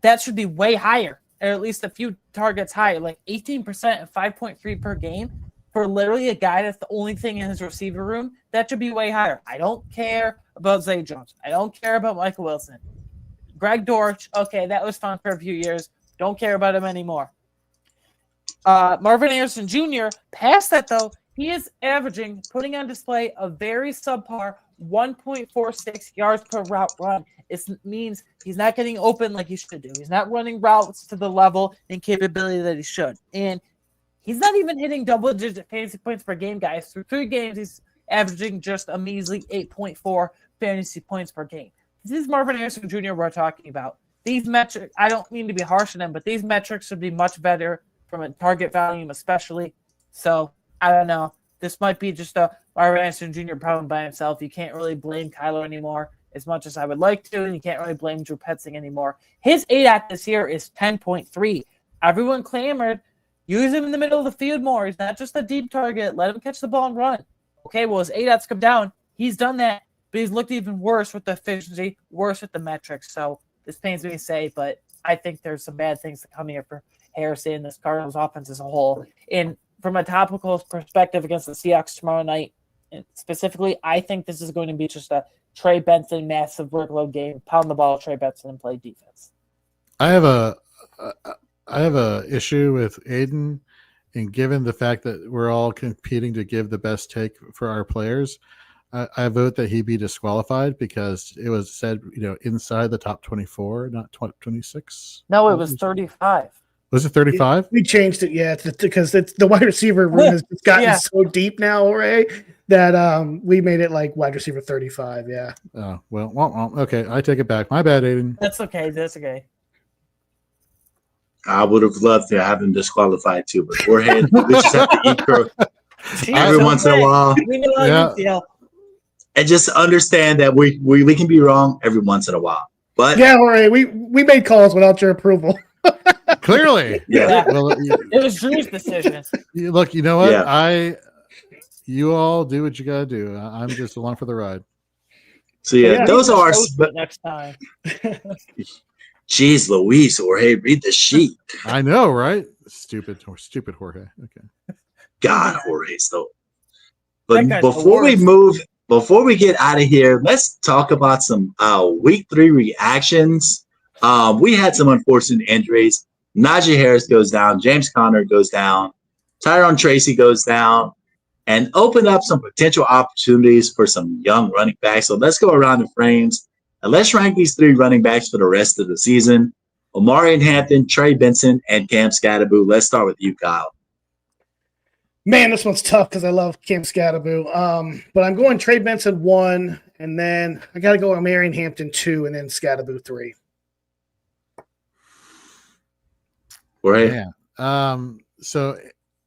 that should be way higher, or at least a few targets higher, like 18% and 5.3 per game. For literally a guy that's the only thing in his receiver room, that should be way higher. I don't care about Zay Jones. I don't care about Michael Wilson. Greg Dortch, okay, that was fun for a few years. Don't care about him anymore. Marvin Harrison Jr., past that though, he is averaging, putting on display a very subpar 1.46 yards per route run. It means he's not getting open like he should do. He's not running routes to the level and capability that he should. And he's not even hitting double-digit fantasy points per game, guys. Through 3 games, he's averaging just a measly 8.4 fantasy points per game. This is Marvin Harrison Jr. we're talking about. These metrics, I don't mean to be harsh on him, but these metrics should be much better from a target volume especially. So, I don't know. This might be just a Marvin Harrison Jr. problem by himself. You can't really blame Kyler anymore as much as I would like to, and you can't really blame Drew Petzing anymore. His ADAT this year is 10.3. Everyone clamored, use him in the middle of the field more. He's not just a deep target. Let him catch the ball and run. Okay, well, his ADAT's come down. He's done that, but he's looked even worse with the efficiency, worse with the metrics. So this pains me to say, but I think there's some bad things to come here for Harrison, this Cardinals offense as a whole. And from a topical perspective against the Seahawks tomorrow night, and specifically, I think this is going to be just a Trey Benson massive workload game. Pound the ball, Trey Benson, and play defense. I have a issue with Aiden, and given the fact that we're all competing to give the best take for our players, I vote that he be disqualified because it was said, inside the top 24, not 26. No, it was 35. Was it 35? We changed it, yeah, because the wide receiver room has gotten so deep now, Ray, that we made it like wide receiver 35, yeah. Oh, well, okay, I take it back. My bad, Aiden. That's okay. I would have loved to have him disqualified too, but we just have to eat crow every once in a while. We know how you feel. And just understand that we can be wrong every once in a while. But yeah, Ray, we made calls without your approval. Clearly. Yeah. Well, it was Drew's decision. Look, you know what? Yeah. You all do what you gotta do. I'm just along for the ride. So those are our next time. Jeez Louise, Jorge, read the sheet. I know, right? Stupid Jorge. Okay. God, Jorge, so. But before we get out of here, let's talk about some week 3 reactions. We had some unfortunate injuries. Najee Harris goes down. James Conner goes down. Tyrone Tracy goes down. And open up some potential opportunities for some young running backs. So let's go around the frames. And let's rank these 3 running backs for the rest of the season. Omarion Hampton, Trey Benson, and Cam Scatterboo. Let's start with you, Kyle. Man, this one's tough because I love Cam Scatterboo. But I'm going Trey Benson 1, and then I got to go Omarion Hampton 2, and then Scatterboo 3. Right. Yeah. So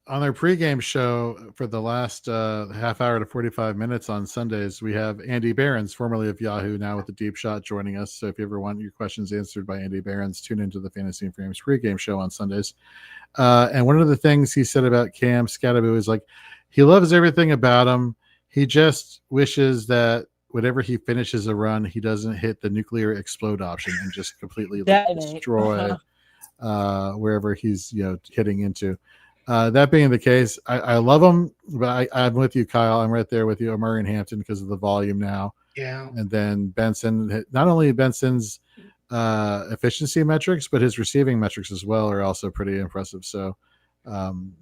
on their pregame show for the last half hour to 45 minutes on Sundays, we have Andy Behrens, formerly of Yahoo, now with the Deep Shot, joining us. So if you ever want your questions answered by Andy Behrens, tune into the Fantasy and Frames pregame show on Sundays. And one of the things he said about Cam Scatterboo is he loves everything about him. He just wishes that whenever he finishes a run, he doesn't hit the nuclear explode option and just completely destroy wherever he's hitting into. That being the case, I love him, but I'm with you, Kyle. I'm right there with you, Murray and Hampton, because of the volume now. Yeah. And then Benson, not only Benson's efficiency metrics, but his receiving metrics as well are also pretty impressive. So,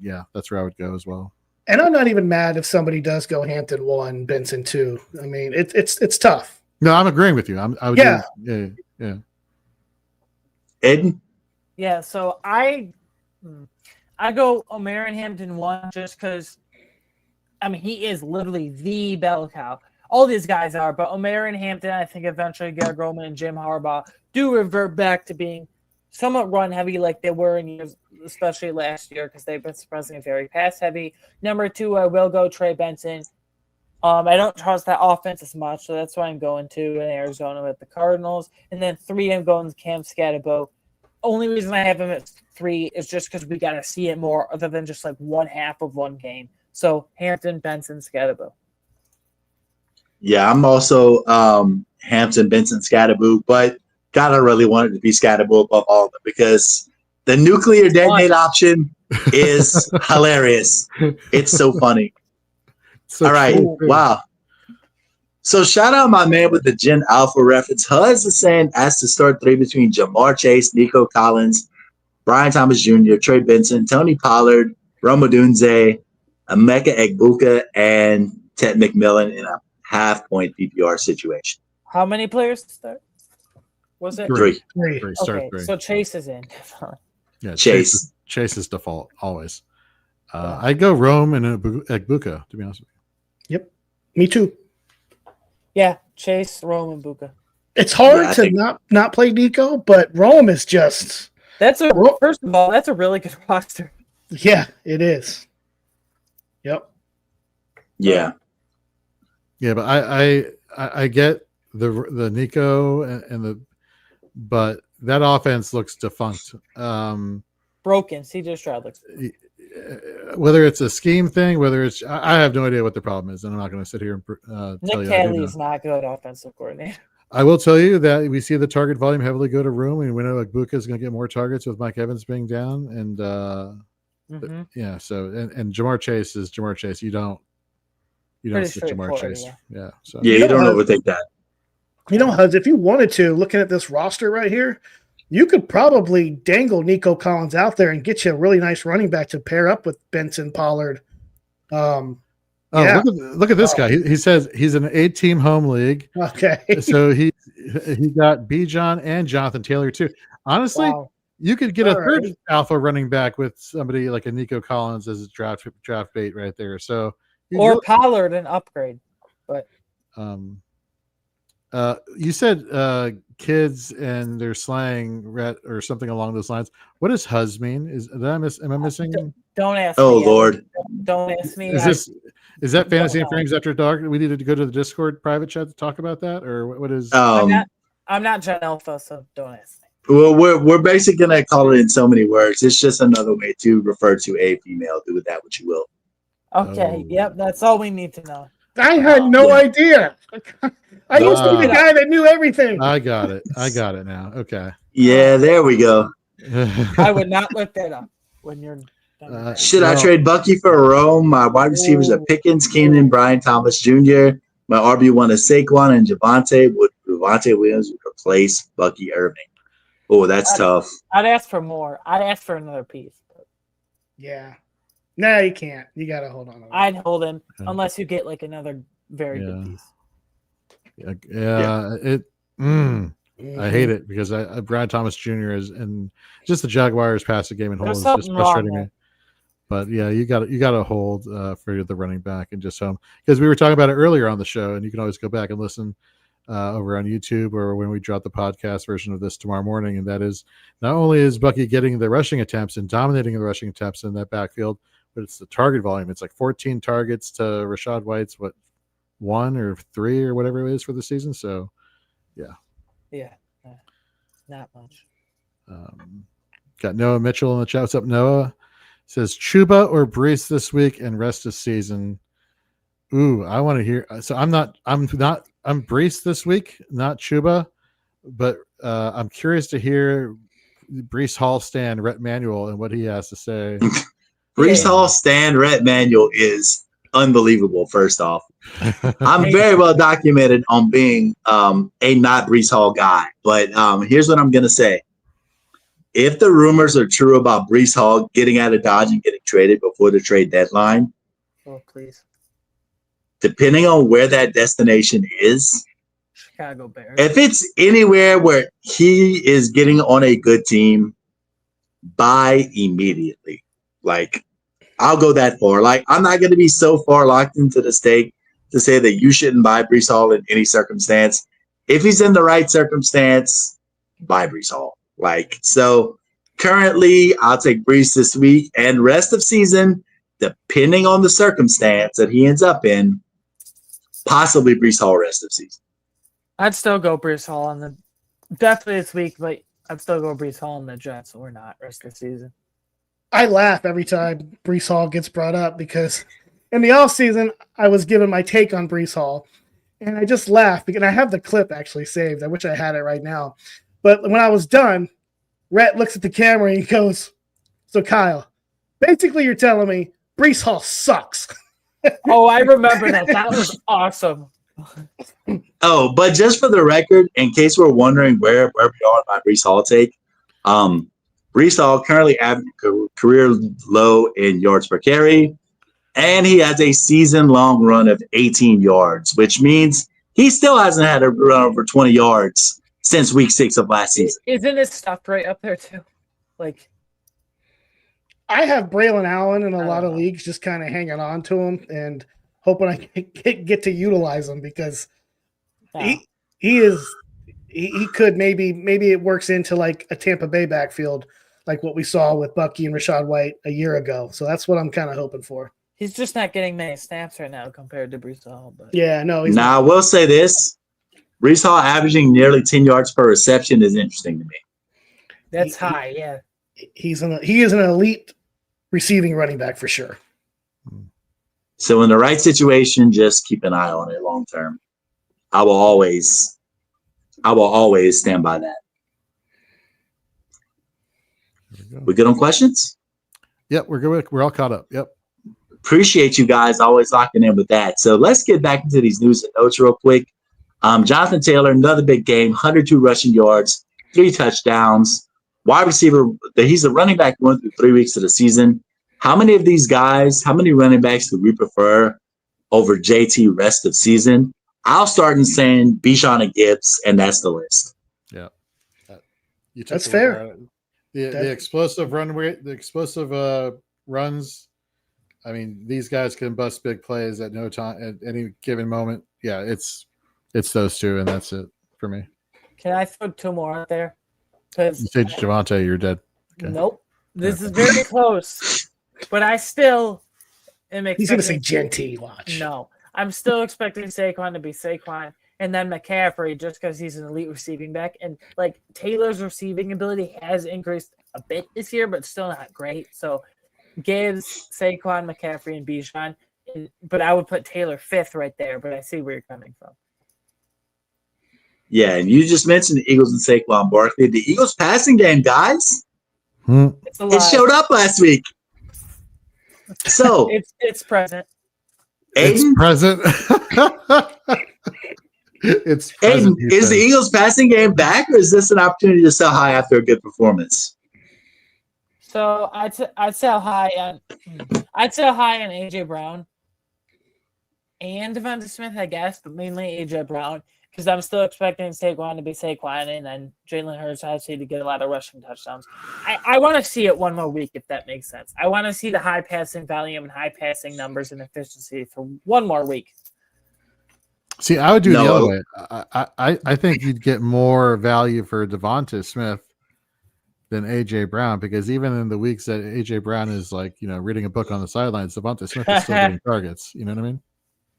yeah, that's where I would go as well. And I'm not even mad if somebody does go Hampton 1, Benson 2. I mean, it's tough. No, I'm agreeing with you. Yeah. Aiden? Yeah, so I go Omer and Hampton 1 just because, I mean, he is literally the bell cow. All these guys are, but Omer and Hampton, I think eventually Garrett Roman and Jim Harbaugh do revert back to being somewhat run heavy like they were in years, especially last year, because they've been surprisingly very pass heavy. Number 2, I will go Trey Benson. I don't trust that offense as much, so that's why I'm going to in Arizona with the Cardinals. And then 3, I'm going to Cam Scatterbo. Only reason I have him at 3 is just because we got to see it more other than just like one half of one game. So Hampton, Benson, Scatterbo. Yeah, I'm also Hampton, Benson, Scatterbo, but gotta really want it to be Scatterbo above all of them because the nuclear detonate option is hilarious. It's so funny. So all right, true. wow. So shout out my man with the Gen Alpha reference. Huz is saying as to start 3 between Jamar Chase, Nico Collins, Brian Thomas Jr., Trey Benson, Tony Pollard, Roma Dunze, Emeka Egbuka, and Ted McMillan in a half-point PPR situation. How many players to start? Was it 3? Start 3. So Chase is in. Yeah, Chase is default always. I'd go Rome and Egbuka, to be honest with you. Yep. Me too. Yeah, Chase, Rome, and Buka. It's hard to not play Nico, but Rome is just first of all, that's a really good roster. Yeah, it is. Yep. Yeah. Yeah, but I get the Nico and but that offense looks defunct. Broken. CJ Stroud looks. Whether it's a scheme thing, whether it's I have no idea what the problem is, and I'm not going to sit here and tell you. Nick Haley is not good offensive coordinator. I will tell you that we see the target volume heavily go to Room, and we know like Buka is going to get more targets with Mike Evans being down, and yeah. So and Jamar Chase is Jamar Chase. You don't sit Jamar Chase. Yeah. So you don't overthink that. You know, Huz, if you wanted to, looking at this roster right here, you could probably dangle Nico Collins out there and get you a really nice running back to pair up with Benson Pollard. Yeah. Look at this guy. He says he's an 8-team home league. Okay. So he got Bijan and Jonathan Taylor too. Honestly, you could get a third alpha running back with somebody like a Nico Collins as a draft bait right there. So Pollard an upgrade, but you said kids and their slang Rhett or something along those lines. What does Huz mean? Am I missing? Don't ask me. Oh me. Lord. Don't ask me. Is that Fantasy and Frames After Dark? We needed to go to the Discord private chat to talk about that, or what is? I'm not Gen Alpha, so don't ask me. Well, we're basically gonna call it in so many words. It's just another way to refer to a female. Do with that what you will. Okay. Yep. That's all we need to know. I had no idea. I used to be the guy that knew everything. I got it now. Okay. Yeah, there we go. I would not look that up when you're done. I trade Bucky for Rome? My wide receivers are Pickens, Keenan, Brian Thomas Jr. My RB1 is Saquon and Javonte. Would Javonte Williams replace Bucky Irving? Oh, that's tough. I'd ask for more. I'd ask for another piece. Yeah. No, you can't. You got to hold on. I'd hold him unless you get like another very good piece. I hate it because Brian Thomas Jr. is and just the Jaguars passing game and hold is just frustrating me. But yeah, you got to hold for the running back and just because we were talking about it earlier on the show, and you can always go back and listen over on YouTube or when we drop the podcast version of this tomorrow morning. And that is not only is Bucky getting the rushing attempts and dominating the rushing attempts in that backfield, but it's the target volume. It's like 14 targets to Rashad White's 1 or 3 or whatever it is for the season. So, yeah, not much. Got Noah Mitchell in the chat. What's up, Noah? Says Chuba or Brees this week and rest of season. Ooh, I want to hear. So I'm Brees this week, not Chuba, but I'm curious to hear Brees Hall stand Rhett Manuel and what he has to say Brees Hall Stan Rhett manual is unbelievable. First off, I'm very well documented on being a not Brees Hall guy, but here's what I'm gonna say: if the rumors are true about Brees Hall getting out of Dodge and getting traded before the trade deadline, Oh, please. depending on where that destination is, Chicago Bears. if it's anywhere where he is getting on a good team, buy immediately. Like, I'll go that far. Like, I'm not going to be so far locked into the stake to say that you shouldn't buy Brees Hall in any circumstance. If he's in the right circumstance, buy Brees Hall. Like, so currently, I'll take Brees this week and rest of season, depending on the circumstance that he ends up in, possibly Brees Hall rest of season. I'd still go Brees Hall on the definitely this week, but I'd still go Brees Hall on the Jets or not rest of the season. I laugh every time Brees Hall gets brought up because in the offseason, I was given my take on Brees Hall, and I just laugh because I have the clip actually saved. I wish I had it right now. But when I was done, Rhett looks at the camera and he goes, "So Kyle, basically you're telling me Brees Hall sucks." Oh, I remember that. That was awesome. Oh, but just for the record, in case we're wondering where we are on my Brees Hall take, Brees Hall currently averaging career low in yards per carry, and he has a season-long run of 18 yards, which means he still hasn't had a run over 20 yards since week 6 of last season. Isn't his stuff right up there too? Like, I have Braylon Allen in a I lot don't of know. leagues, just kind of hanging on to him and hoping I get to utilize him because no. he could maybe it works into like a Tampa Bay backfield, like what we saw with Bucky and Rashad White a year ago. So that's what I'm kind of hoping for. He's just not getting many snaps right now compared to Brees Hall. But Yeah, no, he's Now, I will say this. Brees Hall averaging nearly 10 yards per reception is interesting to me. that's high. Yeah. he is an elite receiving running back for sure. So in the right situation, just keep an eye on it long term. I will always stand by that. We good on questions? Yep, we're good. We're all caught up. Yep. Appreciate you guys always locking in with that. So let's get back into these news and notes real quick. Jonathan Taylor, another big game, 102 rushing yards, 3 touchdowns. Wide receiver, he's a running back going through 3 weeks of the season. How many of these guys, how many running backs do we prefer over JT rest of season? I'll start in saying Bijan and Gibbs, and that's the list. Yeah. That's fair. The explosive runs. I mean, these guys can bust big plays at no time at any given moment. Yeah, it's those two, and that's it for me. Can I throw 2 more out there? Because You say Javante, you're dead. Okay. nope. This is very close. But I still am expecting. He's going to say Genty. Watch. No. I'm still expecting Saquon to be Saquon. And then McCaffrey, just because he's an elite receiving back. And, like, Taylor's receiving ability has increased a bit this year, but still not great. So, Gibbs, Saquon, McCaffrey, and Bijan. But I would put Taylor 5th right there. But I see where you're coming from. Yeah, and you just mentioned the Eagles and Saquon Barkley. The Eagles passing game, guys, It's a it lot. showed up last week. So It's present. It's Aiden, present. It's Aiden, present. he is the says. Eagles passing game back, or is this an opportunity to sell high after a good performance? So I'd sell high on AJ Brown and Devonta Smith, I guess, but mainly AJ Brown because I'm still expecting Saquon to be Saquon and then Jalen Hurts obviously to get a lot of rushing touchdowns. I want to see it one more week if that makes sense. I want to see the high passing volume and high passing numbers and efficiency for one more week. See, I would do the No. other way. I think you'd get more value for Devonta Smith than AJ Brown because even in the weeks that AJ Brown is like, reading a book on the sidelines, Devonta Smith is still getting targets. You know what I mean?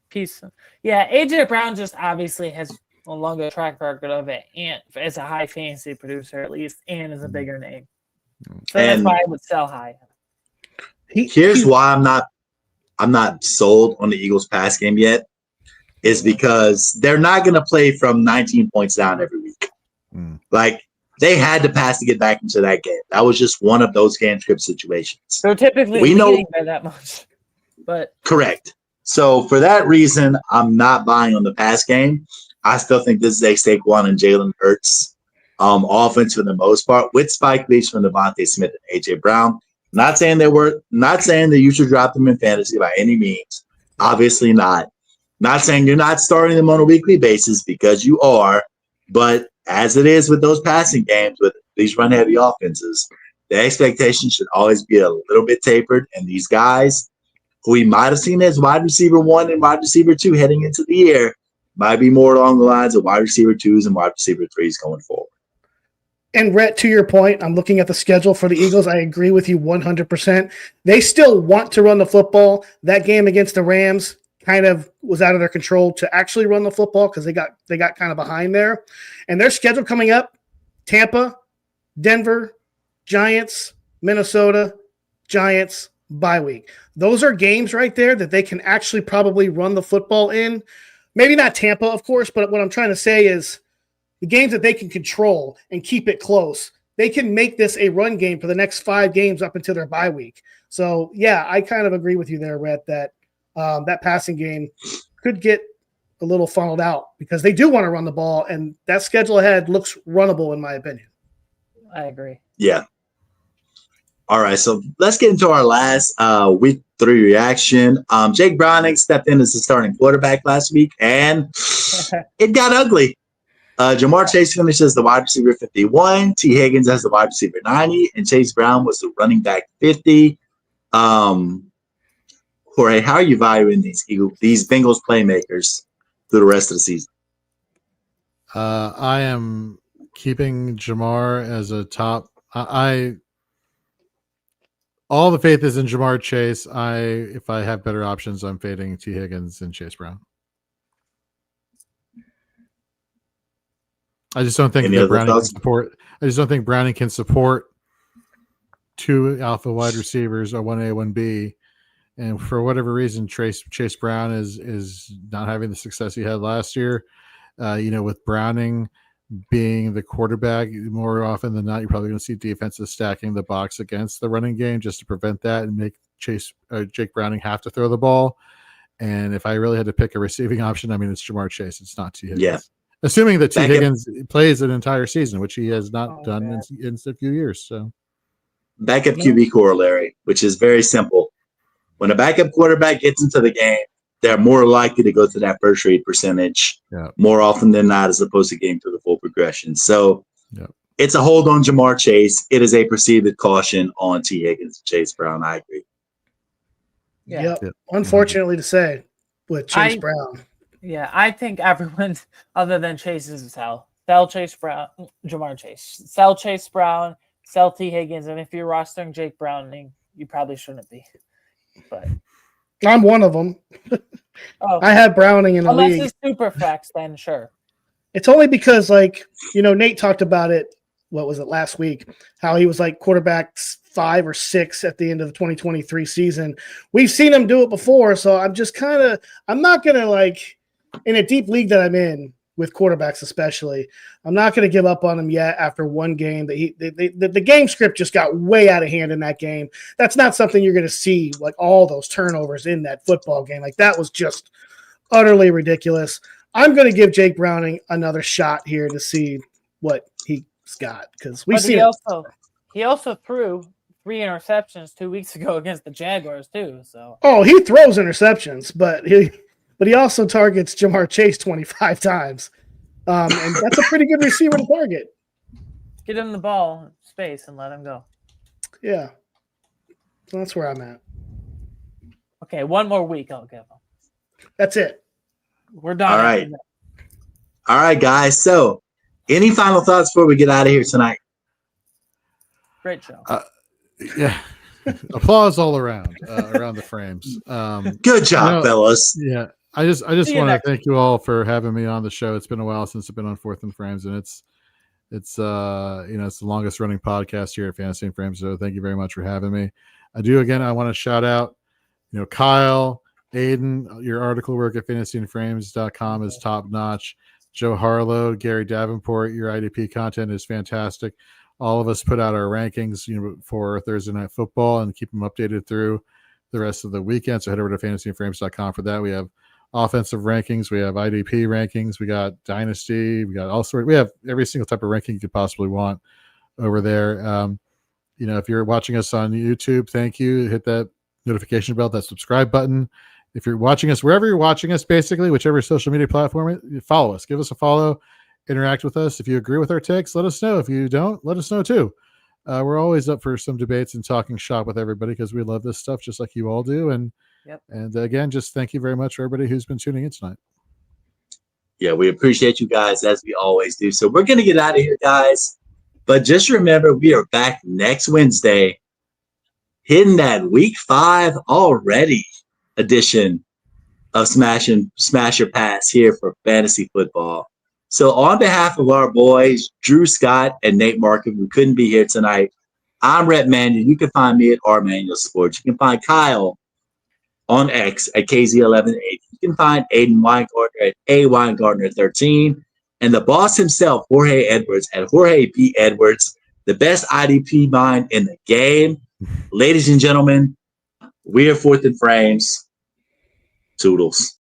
Peace. Yeah, AJ Brown just obviously has a longer track record of it and as a high fantasy producer at least and as a bigger name. So that's And- why I would sell high. Here's why I'm not sold on the Eagles pass game yet. Is because they're not going to play from 19 points down every week. Mm. Like They had to pass to get back into that game. That was just one of those game script situations. They're typically leading by that much. But correct. So for that reason, I'm not buying on the pass game. I still think this is a Saquon and Jalen Hurts offense for the most part, with Spike Leach from Devontae Smith and AJ Brown. Not saying that you should drop them in fantasy by any means. Obviously not. Not saying you're not starting them on a weekly basis, because you are. But as it is with those passing games, with these run-heavy offenses, the expectation should always be a little bit tapered. And these guys who we might have seen as wide receiver 1 and wide receiver 2 heading into the year might be more along the lines of wide receiver 2s and wide receiver 3s going forward. And Rhett, to your point, I'm looking at the schedule for the Eagles. I agree with you 100%. They still want to run the football. That game against the Rams kind of was out of their control to actually run the football because they got kind of behind there. And their schedule coming up: Tampa, Denver, Giants, Minnesota, Giants, bye week. Those are games right there that they can actually probably run the football in. Maybe not Tampa, of course, but what I'm trying to say is the games that they can control and keep it close, they can make this a run game for the next 5 games up until their bye week. So, yeah, I kind of agree with you there, Rhett, that that passing game could get a little funneled out because they do want to run the ball, and that schedule ahead looks runnable in my opinion. I agree. Yeah. All right, so let's get into our last week 3 reaction. Jake Browning stepped in as the starting quarterback last week, and it got ugly. Jamar Chase finished as the wide receiver 51, T. Higgins as the wide receiver 90, and Chase Brown was the running back 50. Jorge, how are you valuing these Bengals playmakers through the rest of the season? I am keeping Jamar as a top. All the faith is in Jamar Chase. If I have better options, I'm fading T. Higgins and Chase Brown. I just don't think that Browning can support. I just don't think Browning can support 2 alpha wide receivers, or 1A, 1B, and for whatever reason, Chase Brown is not having the success he had last year. With Browning being the quarterback, more often than not, you're probably going to see defenses stacking the box against the running game just to prevent that and make Jake Browning have to throw the ball. And if I really had to pick a receiving option, I mean, it's Jamar Chase. It's not T. Higgins. Yeah. Assuming that T. Higgins plays an entire season, which he has not done in a few years. So, backup QB corollary, which is very simple. When a backup quarterback gets into the game, they're more likely to go to that first read percentage more often than not, as opposed to getting through the full progression. So it's a hold on Jamar Chase. It is a perceived caution on T. Higgins and Chase Brown. I agree. Yeah. Unfortunately to say, with Chase Brown. Yeah, I think everyone other than Chase is a sell. Sell Chase Brown, Jamar Chase. Sell Chase Brown, sell T. Higgins, and if you're rostering Jake Browning, you probably shouldn't be. But I'm one of them. I have Browning in the league. Unless it's super flex, then sure. It's only because, Nate talked about it, what was it, last week, how he was like quarterback 5 or 6 at the end of the 2023 season. We've seen him do it before, so I'm just I'm not going to, in a deep league that I'm in, with quarterbacks especially, I'm not going to give up on him yet after one game. The game script just got way out of hand in that game. That's not something you're going to see, all those turnovers in that football game. That was just utterly ridiculous. I'm going to give Jake Browning another shot here to see what he's got, because he also threw 3 interceptions 2 weeks ago against the Jaguars too. So he throws interceptions, but he also targets Jamar Chase 25 times. And that's a pretty good receiver to target. Get him the ball in space and let him go. Yeah. So that's where I'm at. Okay, one more week I'll give him. That's it. We're done. All right. All right, guys. So any final thoughts before we get out of here tonight? Great show. Yeah. Applause all around the frames. Good job, fellas. Yeah. I just want to thank you all for having me on the show. It's been a while since I've been on Fourth and Frames, and it's the longest running podcast here at Fantasy and Frames. So thank you very much for having me. I want to shout out, Kyle, Aiden, your article work at fantasyandframes.com is top notch. Joe Harlow, Gary Davenport. Your IDP content is fantastic. All of us put out our rankings, for Thursday Night Football and keep them updated through the rest of the weekend. So head over to fantasyandframes.com for that. We have offensive rankings, we have IDP rankings, we got Dynasty, we got all sorts. We have every single type of ranking you could possibly want over there. If you're watching us on YouTube, thank you. Hit that notification bell, that subscribe button. If you're watching us wherever you're watching us, basically whichever social media platform, follow us, give us a follow, interact with us. If you agree with our takes, let us know. If you don't, let us know too. We're always up for some debates and talking shop with everybody because we love this stuff just like you all do. And again, just thank you very much for everybody who's been tuning in tonight. Yeah, we appreciate you guys as we always do. So we're going to get out of here, guys. But just remember, we are back next Wednesday, hitting that week 5 already edition of Smash Your Pass here for Fantasy Football. So on behalf of our boys, Drew Scott and Nate Markham, who couldn't be here tonight, I'm Rhett Mannion. You can find me at R Manual Sports. You can find Kyle on X at KZ118. You can find Aiden Weingartner at AWeingartner13. And the boss himself, Jorge Edwards, at Jorge P. Edwards, the best IDP mind in the game. Ladies and gentlemen, we are 4th and Frames. Toodles.